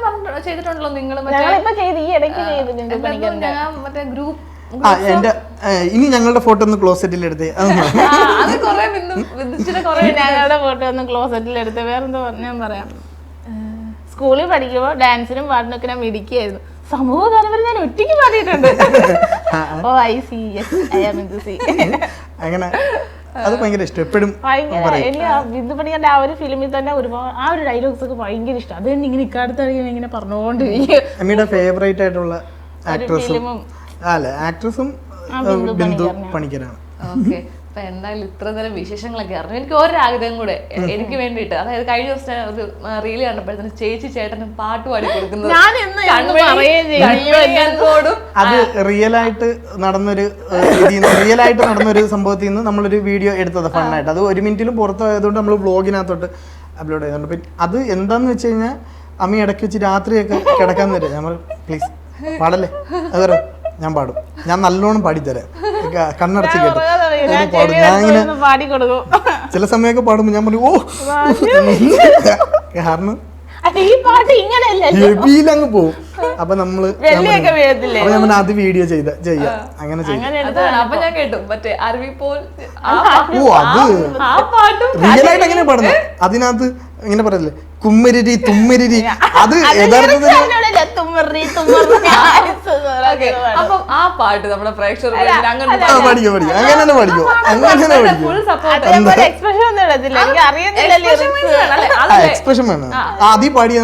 ചെയ്തിട്ടുണ്ടല്ലോ നിങ്ങൾ ഞങ്ങളിപ്പോ ചെയ്ത് ഈ ഇടയ്ക്ക് ചെയ്തിട്ടുണ്ട് പണിക്കറിന്റെ. മറ്റേ ഗ്രൂപ്പ് എന്റെ ഇനി ഞങ്ങളുടെ ഫോട്ടോ ഒന്ന് ക്ലോസറ്റിൽ എടുത്തേ. അത് കൊറേ കൊറേ ഞങ്ങളുടെ ഫോട്ടോ ഒന്ന് ക്ലോസറ്റിൽ എടുത്ത്. വേറെന്താ ഞാൻ പറയാം, സ്കൂളിൽ പഠിക്കുമ്പോ ഡാൻസിനും പാട്ടിനൊക്കെ ഞാൻ മിടിക്കായിരുന്നു. സമൂഹ ഗാനം വരെ ഞാൻ ഒറ്റയ്ക്ക് പാടിയിട്ടുണ്ട്. Oh I see yes I am in to see. അങ്ങനെ അത് ഭയങ്കര ഇഷ്ടം. എപ്പോഴും ഭയങ്കര എനിക്ക് ബിന്ദു പണിക്കറിന്റെ ആ ഒരു ഫിലിമിൽ തന്നെ ഒരുപാട് ആ ഒരു ഡയലോഗ്സ് ഒക്കെ ഭയങ്കര ഇഷ്ടം. അത് തന്നെ ഇങ്ങനെ ഇക്കാലത്തറിയാൻ ഇങ്ങനെ പറഞ്ഞുകൊണ്ടിരിക്കും. അമ്മയുടെ ഫേവറേറ്റ് ആയിട്ടുള്ള ആക്ട്രസും അല്ല ആക്ട്രസും ബിന്ദു പണിക്കരാണ്. ഓക്കെ. അപ്പൊ എന്തായാലും ഇത്ര നേരം വിശേഷങ്ങളൊക്കെ അറിഞ്ഞു. എനിക്ക് ഒരാഗ്രഹം കൂടെ എനിക്ക് വേണ്ടിയിട്ട്, അതായത് കഴിഞ്ഞ ദിവസം ഒരു റീല് കണ്ടപ്പോഴത്തേന് ചേച്ചി ചേട്ടനും പാട്ട് പാടി കൊടുക്കുന്നത് അത് റിയലായിട്ട് നടന്നൊരു സംഭവത്തിൽ നിന്ന് നമ്മളൊരു വീഡിയോ എടുത്തത് ഫണ്ണായിട്ട്. അത് 1 മിനിറ്റിലും പുറത്തായതുകൊണ്ട് നമ്മൾ വ്ളോഗിനകത്തോട്ട് അപ്ലോഡ് ചെയ്തിട്ടുണ്ട്. പിന്നെ അത് എന്താന്ന് വെച്ച് കഴിഞ്ഞാൽ അമ്മ ഇടയ്ക്ക് വെച്ച് രാത്രിയൊക്കെ കിടക്കാൻ തരാം. ഞാൻ പ്ലീസ് പാടല്ലേ, അത് ഞാൻ പാടും, ഞാൻ നല്ലോണം പാടിത്തരാം, കണ്ണടച്ച് കേട്ടു പാടും. ഞാൻ ഇങ്ങനെ ചില സമയമൊക്കെ പാടുമ്പോ ഞാൻ പറയും ഓ, കാരണം ഹെവിയിലങ്ങ് പോവും. അപ്പൊ നമ്മള് അത് വീഡിയോ ചെയ്യാം അങ്ങനെ ചെയ്യാം. അപ്പൊ ഞാൻ കേട്ടു മറ്റേ അരുവി പോൽ ഓ അത് റിയലായിട്ട് എങ്ങനെ പാടുന്നത് അതിനകത്ത് ഇങ്ങനെ പറയല്ലേ, കുമ്മരി തുമ്മരി. അത് യഥാർത്ഥത്തിൽ അപ്പം ആ പാട്ട് നമ്മുടെ പ്രേക്ഷകർ എക്സ്പ്രഷൻ വേണം. ആദ്യം പാടിയ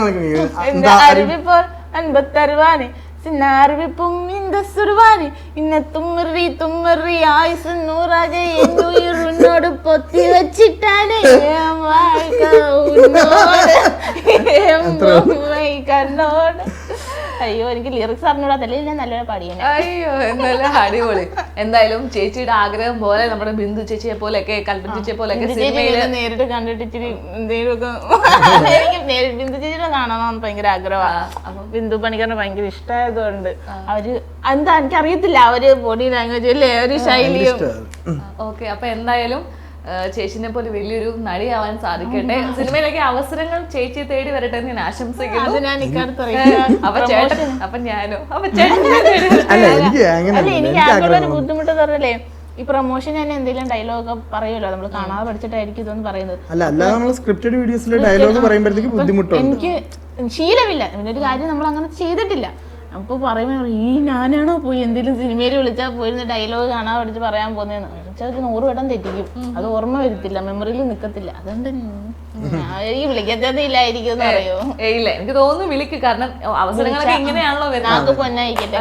സിന്നാറിവിപ്പും ഇന്ത സുർവാനി ഇന്ന തുമ്മറി തുമ്മറി ആയുസ് നൂറാകെ എന്നോട് പൊത്തി വെച്ചിട്ടാണ് കണ്ണോട്. അയ്യോ എനിക്ക് ലിറിക്സ് അറിഞ്ഞൂടാത്തല്ലേ, ഞാൻ നല്ലപോലെ പാടിയാണ്. അയ്യോ എന്തായാലും അടിപൊളി. എന്തായാലും ചേച്ചിയുടെ ആഗ്രഹം പോലെ നമ്മുടെ ബിന്ദു ചേച്ചിയെ പോലെയൊക്കെ കൽപ്പന ചേച്ചിയെ പോലെയൊക്കെ നേരിട്ട് കണ്ടിട്ട് ഇച്ചിരി എന്തെങ്കിലുമൊക്കെ എനിക്ക് ബിന്ദു ചേച്ചിയുടെ കാണണമെന്ന് ഭയങ്കര ആഗ്രഹമാണ്. ബിന്ദു പണിക്കറിന് ഭയങ്കര ഇഷ്ടമായതുകൊണ്ട് അവര് എന്താ എനിക്കറിയത്തില്ല, അവര് ബോഡി ലാംഗ്വേജ് അല്ലേ ഒരു ശൈലിയും. ഓക്കെ. അപ്പൊ എന്തായാലും ചേച്ചിനെ പോലെ വലിയൊരു നടിയാവാൻ സാധിക്കട്ടെ. സിനിമയിലൊക്കെ അവസരങ്ങൾ ചേച്ചി തേടി വരട്ടെ എന്ന് ഞാൻ ആശംസിക്കുന്നു. അപ്പൊ ചേട്ടൻ അപ്പൊ ഞാനോ അപ്പൊ എനിക്ക് ആകെയുള്ളൊരു ബുദ്ധിമുട്ട് പറഞ്ഞല്ലേ, ഈ പ്രൊമോഷൻ ഞാൻ എന്തെങ്കിലും ഡയലോഗ് പറയുമല്ലോ, നമ്മൾ കാണാതെ പഠിച്ചിട്ടായിരിക്കും ഇതൊന്നും പറയുന്നത്. എനിക്ക് ശീലമില്ല, ഇതിനൊരു കാര്യം നമ്മൾ അങ്ങനെ ചെയ്തിട്ടില്ല. അപ്പൊ പറയുമ്പോ ഈ ഞാനാണോ പോയി എന്തെങ്കിലും സിനിമയിൽ വിളിച്ചാൽ പോയിരുന്ന ഡയലോഗ് കാണാൻ പഠിച്ച് പറയാൻ പോകുന്നതെന്ന് വെച്ചാൽ 100 വട്ടം തെറ്റിക്കും, അത് ഓർമ്മ വരത്തില്ല, മെമ്മറിയിൽ നിക്കത്തില്ല. അതുകൊണ്ട് ഈ വിളിക്കത്തില്ലായിരിക്കും എന്ന് പറയോ? ഇല്ല, എനിക്ക് തോന്നുന്നു വിളിക്ക്, കാരണം അവസരങ്ങളൊക്കെ ഇങ്ങനെയാണല്ലോ വരുന്നത്. പൊന്നായിക്കട്ടെ,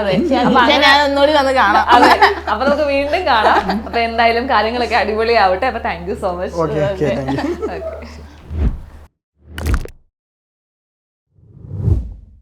ഒന്നുകൂടി വന്ന് കാണാം. അപ്പൊ നമുക്ക് വീണ്ടും കാണാം. അപ്പൊ എന്തായാലും കാര്യങ്ങളൊക്കെ അടിപൊളിയാവട്ടെ. അപ്പൊ താങ്ക് യു സോ മച്ച്.